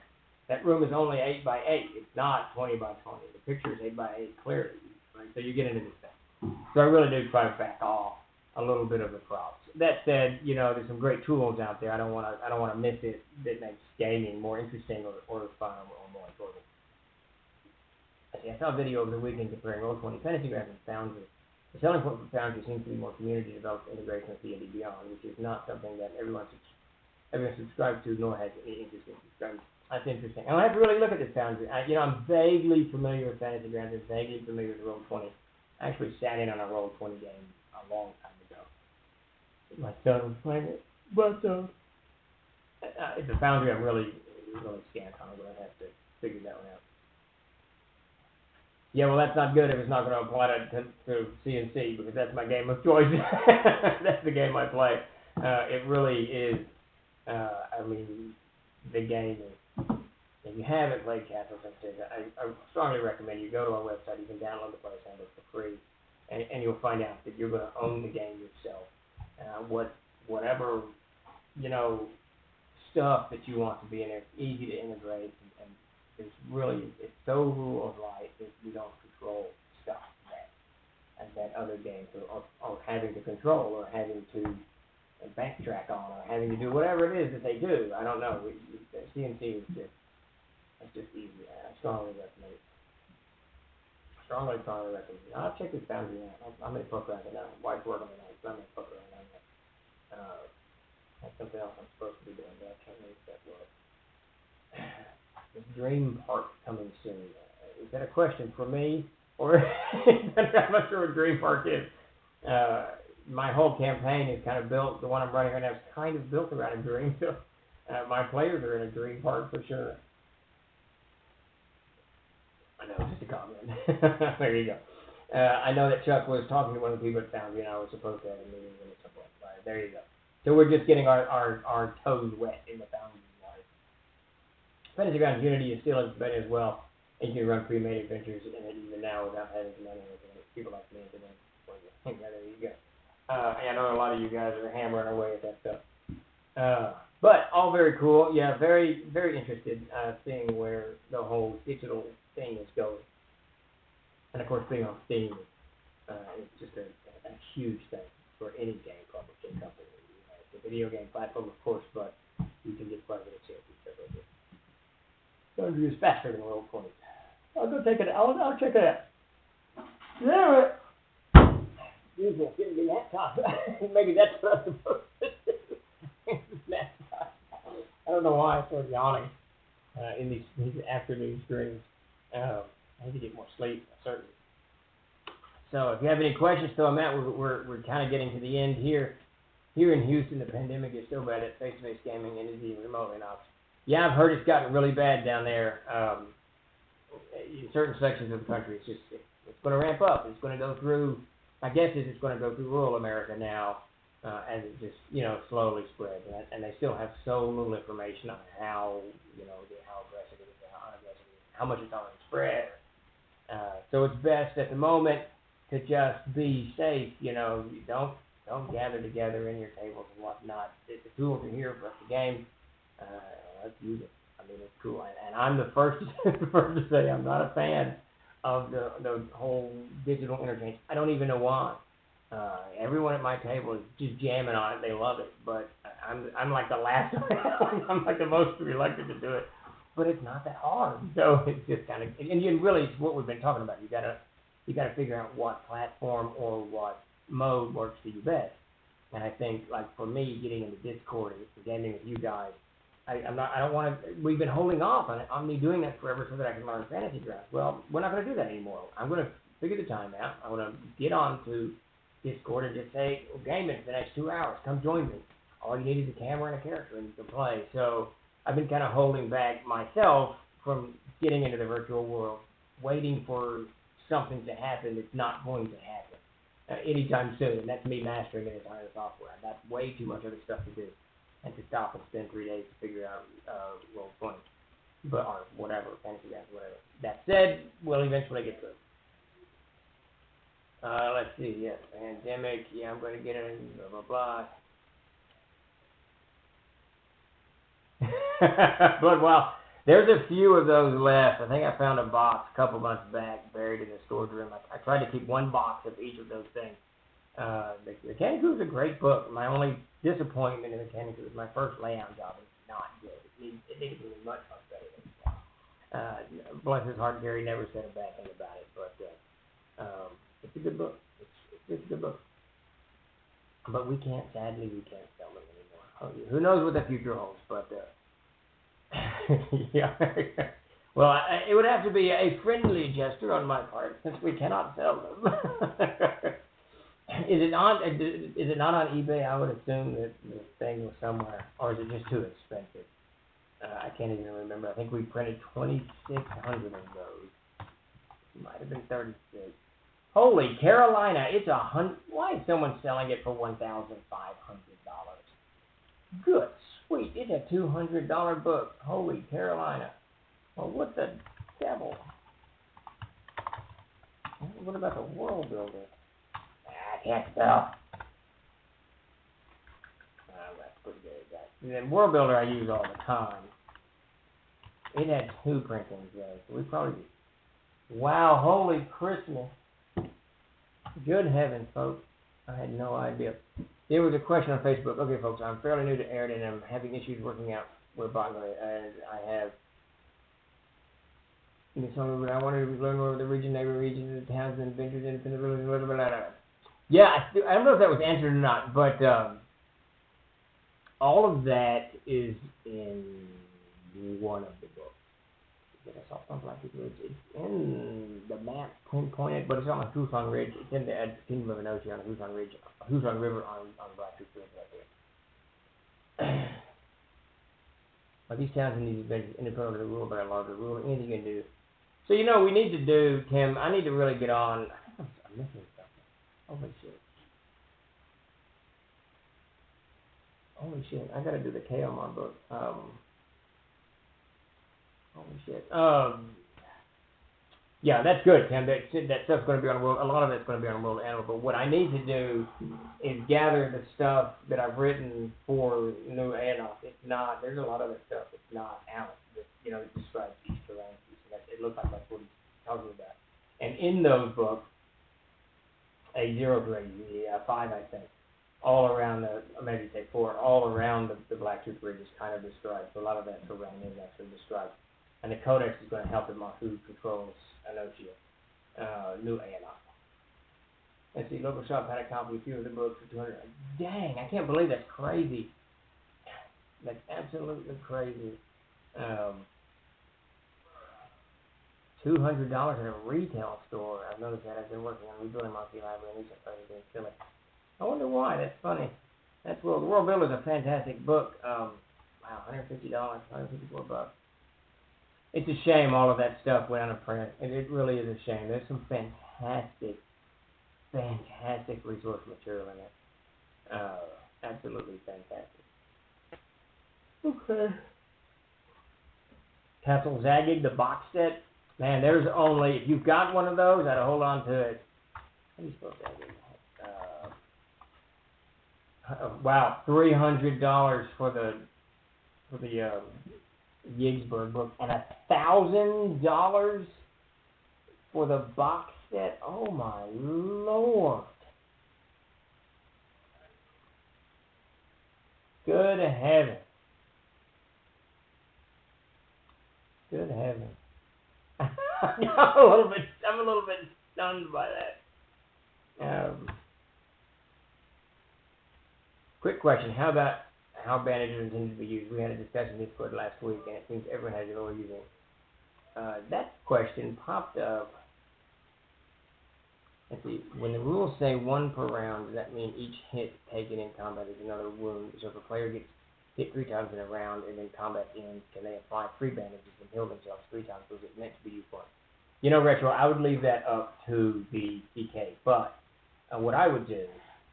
That room is only 8 by 8. It's not 20 by 20. The picture is 8 by 8 clearly, right? So you get into this thing. So I really do try to back off a little bit of the props. That said, you know, there's some great tools out there. I don't want to miss it. That makes gaming more interesting or fun or more enjoyable. I saw a video over the weekend comparing Roll20 Fantasy Grounds and Foundry. The selling point for Foundry seems to be more community-developed integration with D&D Beyond, which is not something that everyone subscribes to, nor has any interest in subscribing. That's interesting. I'll have to really look at this Foundry. I'm vaguely familiar with Fantasy Grounds and vaguely familiar with Roll20. I actually sat in on a Roll20 game a long time ago. My son was playing it, but the Foundry I'm really scant on, but I'd have to figure that one out. Yeah, well, that's not good if it's not going to apply to CNC, because that's my game of choice. That's the game I play. It really is, the game is, if you haven't played Castles and Cities, I strongly recommend you go to our website. You can download the player's handbook for free, and you'll find out that you're going to own the game yourself. Whatever, stuff that you want to be in there, it's easy to integrate, and it's so rule of life that you don't control stuff that other games are having to control or having to backtrack on or having to do whatever it is that they do. I don't know. CNC is just easy. I strongly recommend it. Strongly recommend it. I'll check this Foundry out. I'm going to poke around it now. My wife's working on it, so I'm going to poke around on it. That's something else I'm supposed to be doing, but I can't make that work. The Dream Park coming soon. Is that a question for me? Or I'm not sure what Dream Park is. My whole campaign is kind of built, the one I'm running right now is kind of built around a dream. So my players are in a dream park for sure. I know, just a comment. There you go. I know that Chuck was talking to one of the people at Foundry, and I was supposed to have a meeting with him at some point. Right, there you go. So we're just getting our toes wet in the Foundry water. Fantasy Grounds Unity is still as better as well. And you can run pre-made adventures in it even now without having to manage it. People like me to them. Yeah, there you go. I know a lot of you guys are hammering away at that stuff. But all very cool. Yeah, very, very interested seeing where the whole digital thing is going. And of course, being on Steam is just a huge thing for any game publishing company. It's a video game platform, of course, but you can get quite a bit of safety stuff over it. Foundry is faster than Roll20. I'll go take it. I'll check it out. Yeah. Excuse me, give me that top. Maybe that's what I'm supposed to do. I don't know why I started yawning in these afternoon streams. I need to get more sleep, certainly. So if you have any questions, throw them out. We're kind of getting to the end here. Here in Houston, the pandemic is so bad that face-to-face gaming is even remotely enough. Yeah, I've heard it's gotten really bad down there. In certain sections of the country, it's going to ramp up. It's going to go through. My guess is it's going to go through rural America now, as it just slowly spreads. And they still have so little information on how aggressive it is, how unaggressive it is, how much it's already spread. So it's best at the moment to just be safe. Don't gather together in your tables and whatnot. The tools are here for us to game. Let's use it. I mean, it's cool. And I'm the first to say I'm not a fan of the whole digital interchange. I don't even know why. Everyone at my table is just jamming on it. They love it. But I'm like the last one. I'm like the most reluctant to do it. But it's not that hard. So it's just kind of, and really it's what we've been talking about. You gotta figure out what platform or what mode works for you best. And I think, like for me, getting into Discord and gaming with you guys, I don't want to. We've been holding off on me doing that forever so that I can learn Fantasy Grounds. Well, we're not going to do that anymore. I'm going to figure the time out. I'm going to get on to Discord and just say, well, gaming for the next 2 hours. Come join me. All you need is a camera and a character, and you can play. So I've been kind of holding back myself from getting into the virtual world, waiting for something to happen that's not going to happen anytime soon. And that's me mastering the entire software. I've got way too much other stuff to do. And to stop and spend 3 days to figure out Roll20. but or whatever, fantasy guys, whatever. That said, we'll eventually get through. Let's see, yes, pandemic, yeah, I'm going to get it, blah, blah, blah. But, well, there's a few of those left. I think I found a box a couple months back buried in the storage room. I tried to keep one box of each of those things. The Candy Crew is a great book. My only disappointment in the Candy Crew is my first layout job is not good. It needs to be much better than that. Bless his heart, Gary never said a bad thing about it, but it's a good book. It's a good book. But sadly, we can't sell them anymore. Who knows what the future holds, but yeah. Well, it would have to be a friendly gesture on my part, since we cannot sell them. Is it not on eBay? I would assume that the thing was somewhere, or is it just too expensive? I can't even remember. I think we printed 2,600 of those. It might have been 36. Holy Carolina! It's $100. Why is someone selling it for $1,500? Good sweet! It's a $200 book. Holy Carolina! Well, what the devil? What about the World Builder? I can't spell. That's pretty good, guys. And then World Builder I use all the time. It had 2 printings, guys. So we probably. Wow! Holy Christmas! Good heavens, folks. I had no idea. There was a question on Facebook. Okay, folks, I'm fairly new to Aaron and I'm having issues working out with botany. And I have something that I wanted to learn more of the region, neighbor regions, the towns, and vendors, independent villages, blah, blah, blah, blah. Yeah, I don't know if that was answered or not, but all of that is in one of the books. It's in the map pinpointed, but it's on the Kushan Ridge. It's in the Kingdom of Enoshi on the Kushan Ridge, Kushan River on Black Creek Ridge right there. Are these towns and these adventures independent of the rule by a larger rule? Anything you can do. So we need to do, Tim. I need to really get on. I think I'm missing something. Holy shit! Holy shit! I gotta do the K-On book. Holy shit. Yeah, that's good, Tim. That stuff's going to be on World. A lot of it's going to be on World Animal. But what I need to do is gather the stuff that I've written for New Anos. It's not. There's a lot of other stuff that's not out. That it describes each terrain piece. It looks like that's what he's talking about. And in those books, a 0 grade, 5, I think, all around maybe say 4, all around the Black Tooth Ridge is kind of described. So a lot of that terrain is actually described. And the Codex is going to help him on who controls Enosia, New Anos. Let's see, local shop had a copy of a few of the books for 200. Dang, I can't believe that's crazy. That's absolutely crazy. $200 in a retail store. I've noticed that. I've been working on rebuilding Monkey Library and these are being silly. I wonder why. That's funny. The World Builder is a fantastic book. Wow, $150, $154. It's a shame all of that stuff went out of print. It really is a shame. There's some fantastic resource material in it. Absolutely fantastic. Okay. Castle Zaggig, the box set. Man, there's only, if you've got one of those, I'd hold on to it. How do you spell Zaggig? Wow, $300 for the Yigsburg book, and $1,000 for the box set. Oh my Lord! Good heavens! Good heavens! I'm a little bit stunned by that. Quick question: how about how bandages are intended to be used? We had a discussion this Discord last week, and it seems everyone has it overusing. That question popped up. Let's see. When the rules say 1 per round, does that mean each hit taken in combat is another wound? So if a player gets hit 3 times in a round and then combat ends, can they apply 3 bandages and heal themselves 3 times? Was it meant to be used for? Retro, I would leave that up to the DK. But what I would do,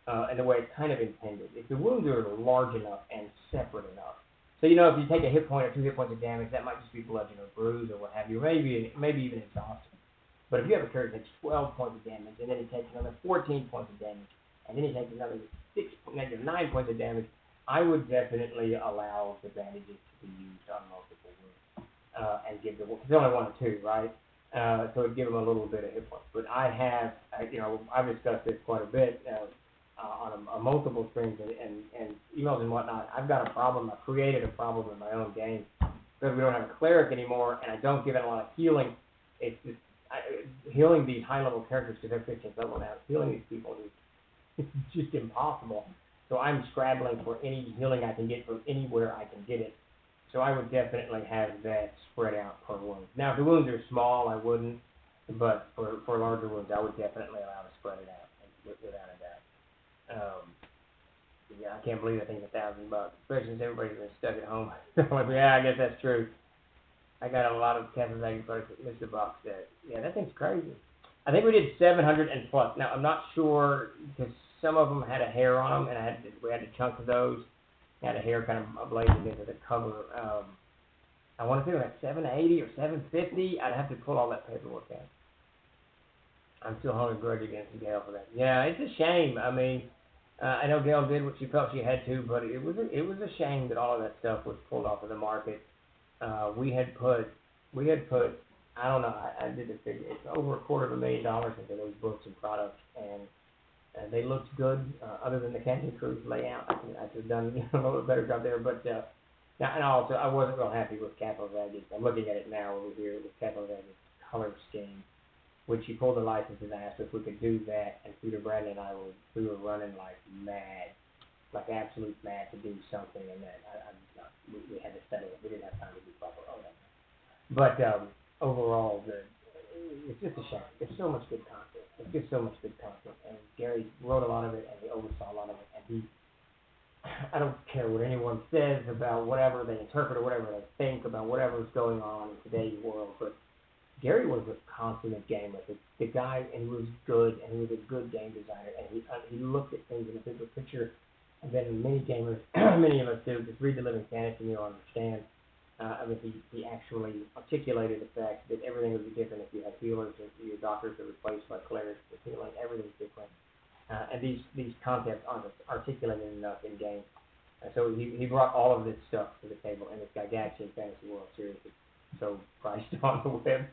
and the way it's kind of intended, if the wounds are large enough and separate enough, So, you know, if you take a hit point or 2 hit points of damage, that might just be bludgeon or bruise or what have you, or maybe even exhaustion. But if you have a character that takes 12 points of damage, and then he takes another 14 points of damage, and then he takes another -9 points of damage, I would definitely allow the bandages to be used on multiple wounds, and give them, it's only 1 or 2, right? So it'd give them a little bit of hit points. But I have, you know, I've discussed this quite a bit on multiple streams and emails and whatnot. I've got a problem. I've created a problem in my own game because we don't have a cleric anymore, and I don't give it a lot of healing. It's just healing these high-level characters because they're 15th level now. Healing these people is just impossible. So I'm scrabbling for any healing I can get from anywhere I can get it. So I would definitely have that spread out per wound. Now, if the wounds are small, I wouldn't, but for larger wounds, I would definitely allow to spread it out without a doubt. Yeah, I can't believe I think $1,000, especially since everybody's been stuck at home. Like, yeah, I guess that's true. I got a lot of 𝚃𝚘𝚕𝚕 products at Mr. Box that, yeah, that thing's crazy. I think we did 700 and plus. Now, I'm not sure because some of them had a hair on them, and we had to chunk those. Had a hair kind of blazing into the cover. I want to say like 780 or 750. I'd have to pull all that paperwork out. I'm still holding a grudge against Gail for that. Yeah, it's a shame. I mean, I know Gail did what she felt she had to, but it was a shame that all of that stuff was pulled off of the market. We had put. I don't know. I did the figure. It's over $250,000 into those books and products, and they looked good, other than the Canyon Cruise layout. I could have done a little bit better job there, but now, and also I wasn't real happy with 𝚃𝚘𝚕𝚔. I'm looking at it now over here with 𝚃𝚘𝚕𝚔's color scheme, which she pulled the license and asked if we could do that, and Peter Bradley and I we were running like mad, like absolute mad to do something, and that we had to settle it. We didn't have time to do proper. But overall, it's just a shame. There's so much good content. There's just so much good content. And Gary wrote a lot of it, and he oversaw a lot of it. And I don't care what anyone says about whatever they interpret or whatever they think about whatever's going on in today's world, but Gary was a consummate gamer. The guy, and he was good, and he was a good game designer, and he looked at things in a bigger picture than many gamers, many of us do. Just read the Living Fantasy and you'll understand. I mean, he actually articulated the fact that everything would be different if you had healers and your doctors are replaced by clerics. The healing, everything's different. And these concepts aren't articulated enough in games. So he brought all of this stuff to the table in this Gygaxian Fantasy World Series that's so priced on the web.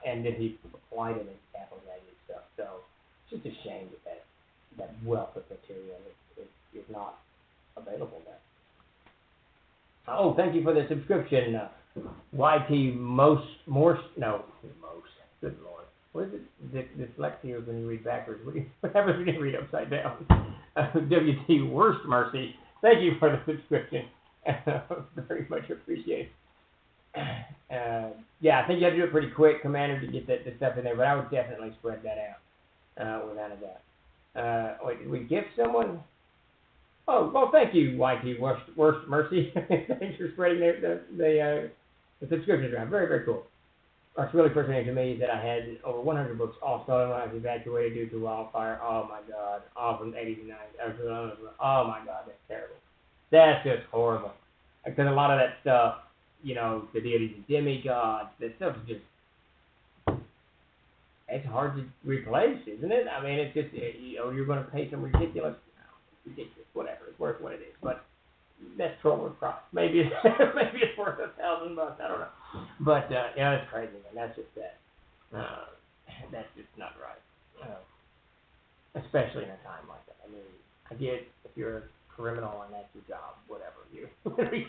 And then he applied it into 𝚃𝚘𝚕𝚔 stuff. So it's just a shame that wealth of material is not available now. Oh, thank you for the subscription, YT Most. Good Lord. What is it? Dyslexia when you read backwards. What happens when you read upside down? WT Worst Mercy. Thank you for the subscription. Very much appreciated. Yeah, I think you have to do it pretty quick, Commander, to get the stuff in there, but I would definitely spread that out without a doubt. Wait, did we gift someone? Oh, well, thank you, YT Worst Mercy. Thanks for spreading the subscriptions around. Very, very cool. What's really frustrating to me is that I had over 100 books all stolen when I was evacuated due to wildfire. Oh, my God. All from 80s and 90s. Oh, my God. That's terrible. That's just horrible. Because a lot of that stuff, you know, the deities and demigods, that stuff is just, it's hard to replace, isn't it? I mean, it's just, you're going to pay some ridiculous, whatever, it's worth what it is, but that's troll price. Maybe it's worth $1,000, I don't know. But, yeah, that's crazy, man. That's just that. That's just not right. Especially in a time like that. I mean, I get if you're a criminal and that's your job, whatever, you're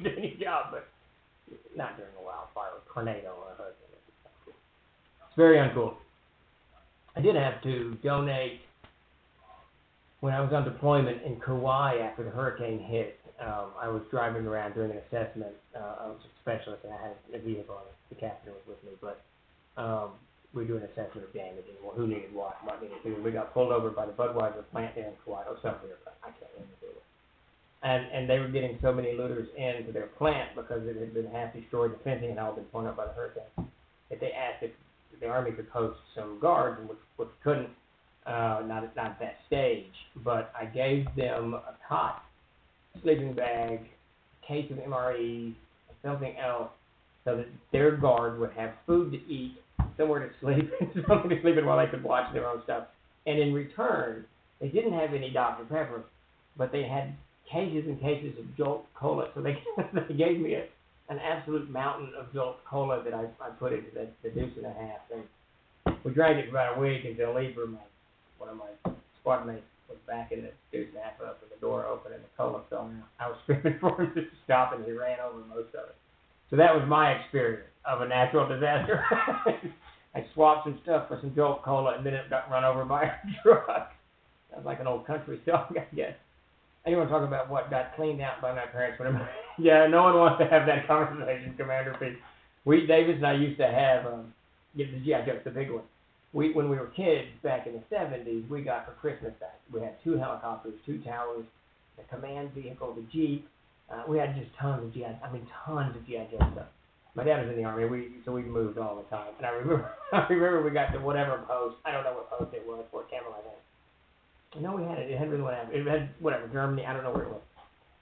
doing your job, but not during a wildfire or tornado or a hurricane. It's very uncool. I did have to donate when I was on deployment in Kauai after the hurricane hit. I was driving around doing an assessment. I was a specialist and I had a vehicle and the captain was with me, but we were doing an assessment of damage and who needed what needed to. We got pulled over by the Budweiser plant there in Kauai or something, I can't remember who it was. And they were getting so many looters into their plant because it had been half destroyed, the fencing had all been torn up by the hurricane, that they asked if the Army could post some guards, which couldn't, not at that stage. But I gave them a cot, sleeping bag, case of MREs, something else, so that their guard would have food to eat, somewhere to sleep, something to sleep in while they could watch their own stuff. And in return, they didn't have any Dr. Pepper, but they had cases and cases of Jolt Cola. So they gave me an absolute mountain of Jolt Cola that I put into the 𝚃𝚘𝚘𝚕𝚔. And we drank it for about a week until Lieber, one of my squad mates, was back in the 𝚃𝚘𝚘𝚕𝚔 up and the door open and the cola fell out. I was screaming for him to stop and he ran over most of it. So that was my experience of a natural disaster. I swapped some stuff for some Jolt Cola and then it got run over by a truck. That was like an old country song, I guess. And you want to talk about what got cleaned out by my parents whenever? Yeah, no one wants to have that conversation, Commander P. Davis and I used to have, the GI Joe, the big one. When we were kids back in the 70s, we got for Christmas back. We had 2 helicopters, 2 towers, the command vehicle, the Jeep. We had just tons of GI Joe stuff. My dad was in the Army, so we moved all the time. And I remember we got to whatever post, I don't know what post it was, Fort Campbell, I think. No, we had it. It had really what happened. It had whatever, Germany, I don't know where it was.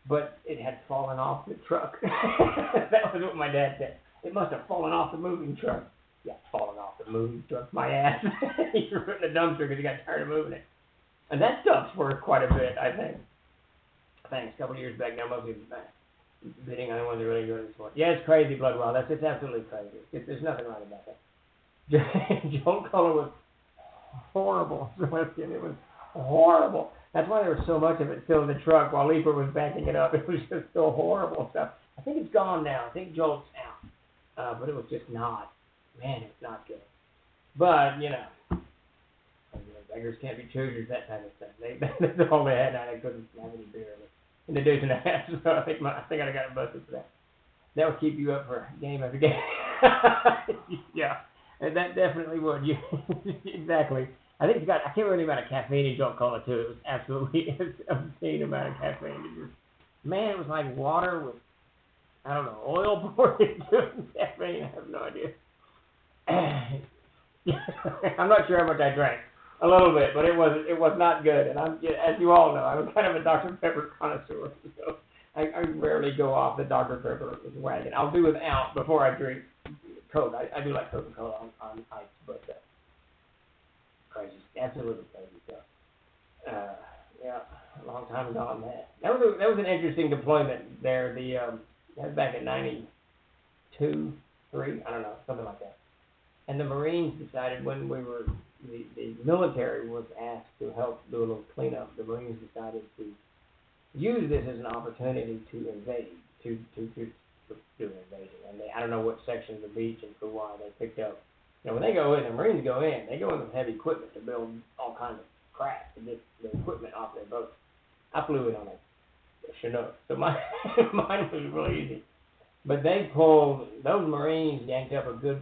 But it had fallen off the truck. That was what my dad said. It must have fallen off the moving truck. Yeah, falling off the moving truck, my ass. He threw it in the dumpster because he got tired of moving it. And that stuff's worth quite a bit, I think. Thanks. A couple of years back now, most of it's bidding on the ones that really good this one. Yeah, it's crazy, Bloodwell. It's absolutely crazy. There's nothing right about that. Jolt Cola was horrible, Sebastian. It was horrible. That's why there was so much of it still in the truck while Lieber was backing it up. It was just so horrible stuff. I think it's gone now. I think Jolt's out. But it was just not. Man, it's not good. But, beggars can't be choosers, that kind of stuff. That's all they had now. They couldn't have any beer in the 𝚃𝚘𝚘𝚕𝚔. So I think I got got busted for that. That would keep you up for game after game. Yeah, and that definitely would. Exactly. I think I can't remember the amount of caffeine in Jolt Cola too. It was absolutely an obscene amount of caffeine. Man, it was like water with, I don't know, oil poured into it. Caffeine, I have no idea. I'm not sure how much I drank. A little bit, but it was not good. And as you all know, I'm kind of a Dr. Pepper connoisseur, so I rarely go off the Dr. Pepper wagon. I'll do without before I drink Coke. I do like Coca-Cola on ice, but crazy, absolutely crazy stuff. Yeah, a long time ago on that. That was an interesting deployment there. That was back in '92, '93, I don't know, something like that. And the Marines decided when we were, the military was asked to help do a little cleanup. The Marines decided to use this as an opportunity to invade, to do an invasion. And I don't know what section of the beach and for why they picked up. When they go in, the Marines go in, they go in with heavy equipment to build all kinds of crap to get the equipment off their boats. I flew in on a Chenault, so mine was really easy. But those Marines yanked up a good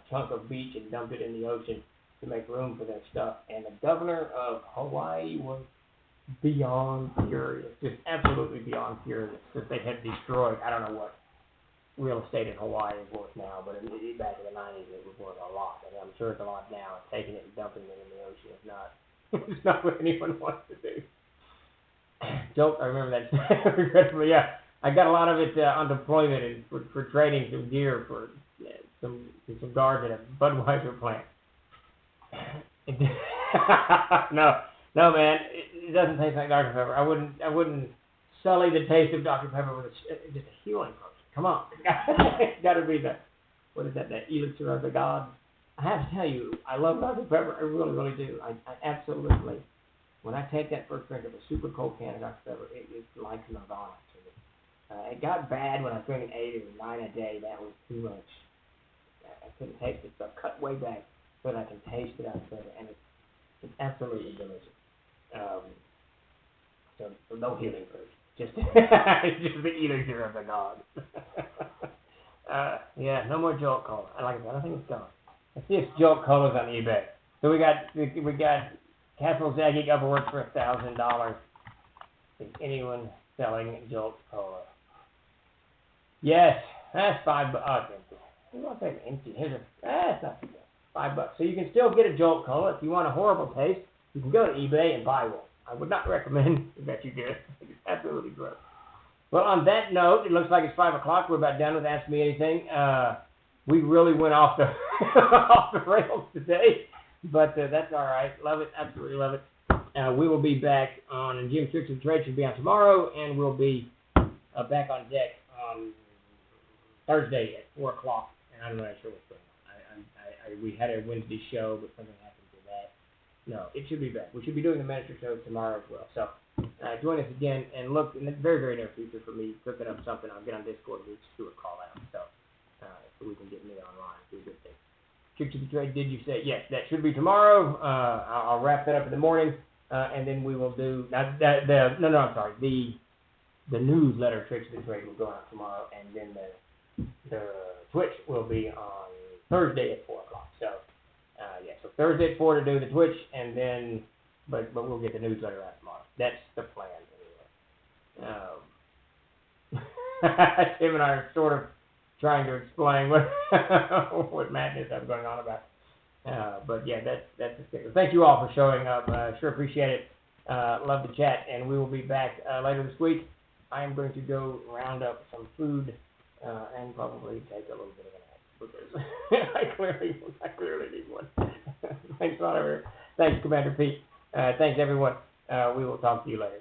chunk of beach and dumped it in the ocean to make room for their stuff. And the governor of Hawaii was beyond furious, just absolutely beyond furious, that they had destroyed, I don't know what real estate in Hawaii is worth now, but back in the 90s it was worth a lot. And I'm sure it's a lot now. Taking it and dumping it in the ocean is not, it's not what anyone wants to do. I remember that regretfully, yeah. I got a lot of it on deployment and for trading some gear for some guards at a Budweiser plant. No, man, it doesn't taste like Dr. Pepper. I wouldn't sully the taste of Dr. Pepper with just a healing potion. Come on, it's got to be what is that elixir of the gods? I have to tell you, I love Dr. Pepper. I really, really do. I absolutely. When I take that first drink of a super cold can of Dr. Pepper, it's like nirvana to me. It got bad when I was drinking 8 or 9 a day. That was too much. I couldn't taste it, so I cut way back so that I can taste it Dr. Pepper, and it's absolutely delicious. So no healing first. Just the elixir of the gods. Yeah, no more Jolt Cola. Like I said, I think it's gone. Let's see if Jolt Cola's on eBay. So we got Castle Zagging upwards for $1,000. Is anyone selling Jolt Cola? Yes, that's $5. I'm not saying empty. That's not too bad. $5. So you can still get a Jolt Cola. If you want a horrible taste, you can go to eBay and buy one. I would not recommend that you get it. It's absolutely gross. Well, on that note, it looks like it's 5 o'clock. We're about done with Ask Me Anything. We really went off the off the rails today, but that's all right. Love it, absolutely love it. We will be back on, and Jim's Tricks of the Trade should be on tomorrow, and we'll be back on deck on Thursday at 4 o'clock. And I'm not sure what's going on. We had a Wednesday show, but something happened to that. No, it should be back. We should be doing the miniature show tomorrow as well. So join us again, and look in the very, very near future for me cooking up something. I'll get on Discord and do a call out, so we can get me online. Do a good thing. Tricks of the Trade, did you say? Yes, that should be tomorrow. I'll wrap that up in the morning, and then we will do I'm sorry. The newsletter Tricks of the Trade will go out tomorrow, and then the Twitch will be on Thursday at 4 o'clock. So so Thursday at 4 to do the Twitch, and then but we'll get the newsletter out tomorrow. That's the plan anyway. Tim and I are sort of trying to explain what madness I'm going on about. But yeah, that's the schedule. Thank you all for showing up. Sure appreciate it. Love to chat, and we will be back later this week. I am going to go round up some food and probably take a little bit of a nap because I clearly need one. Thanks a lot, everyone. Thanks, Commander Pete. Thanks, everyone. We will talk to you later.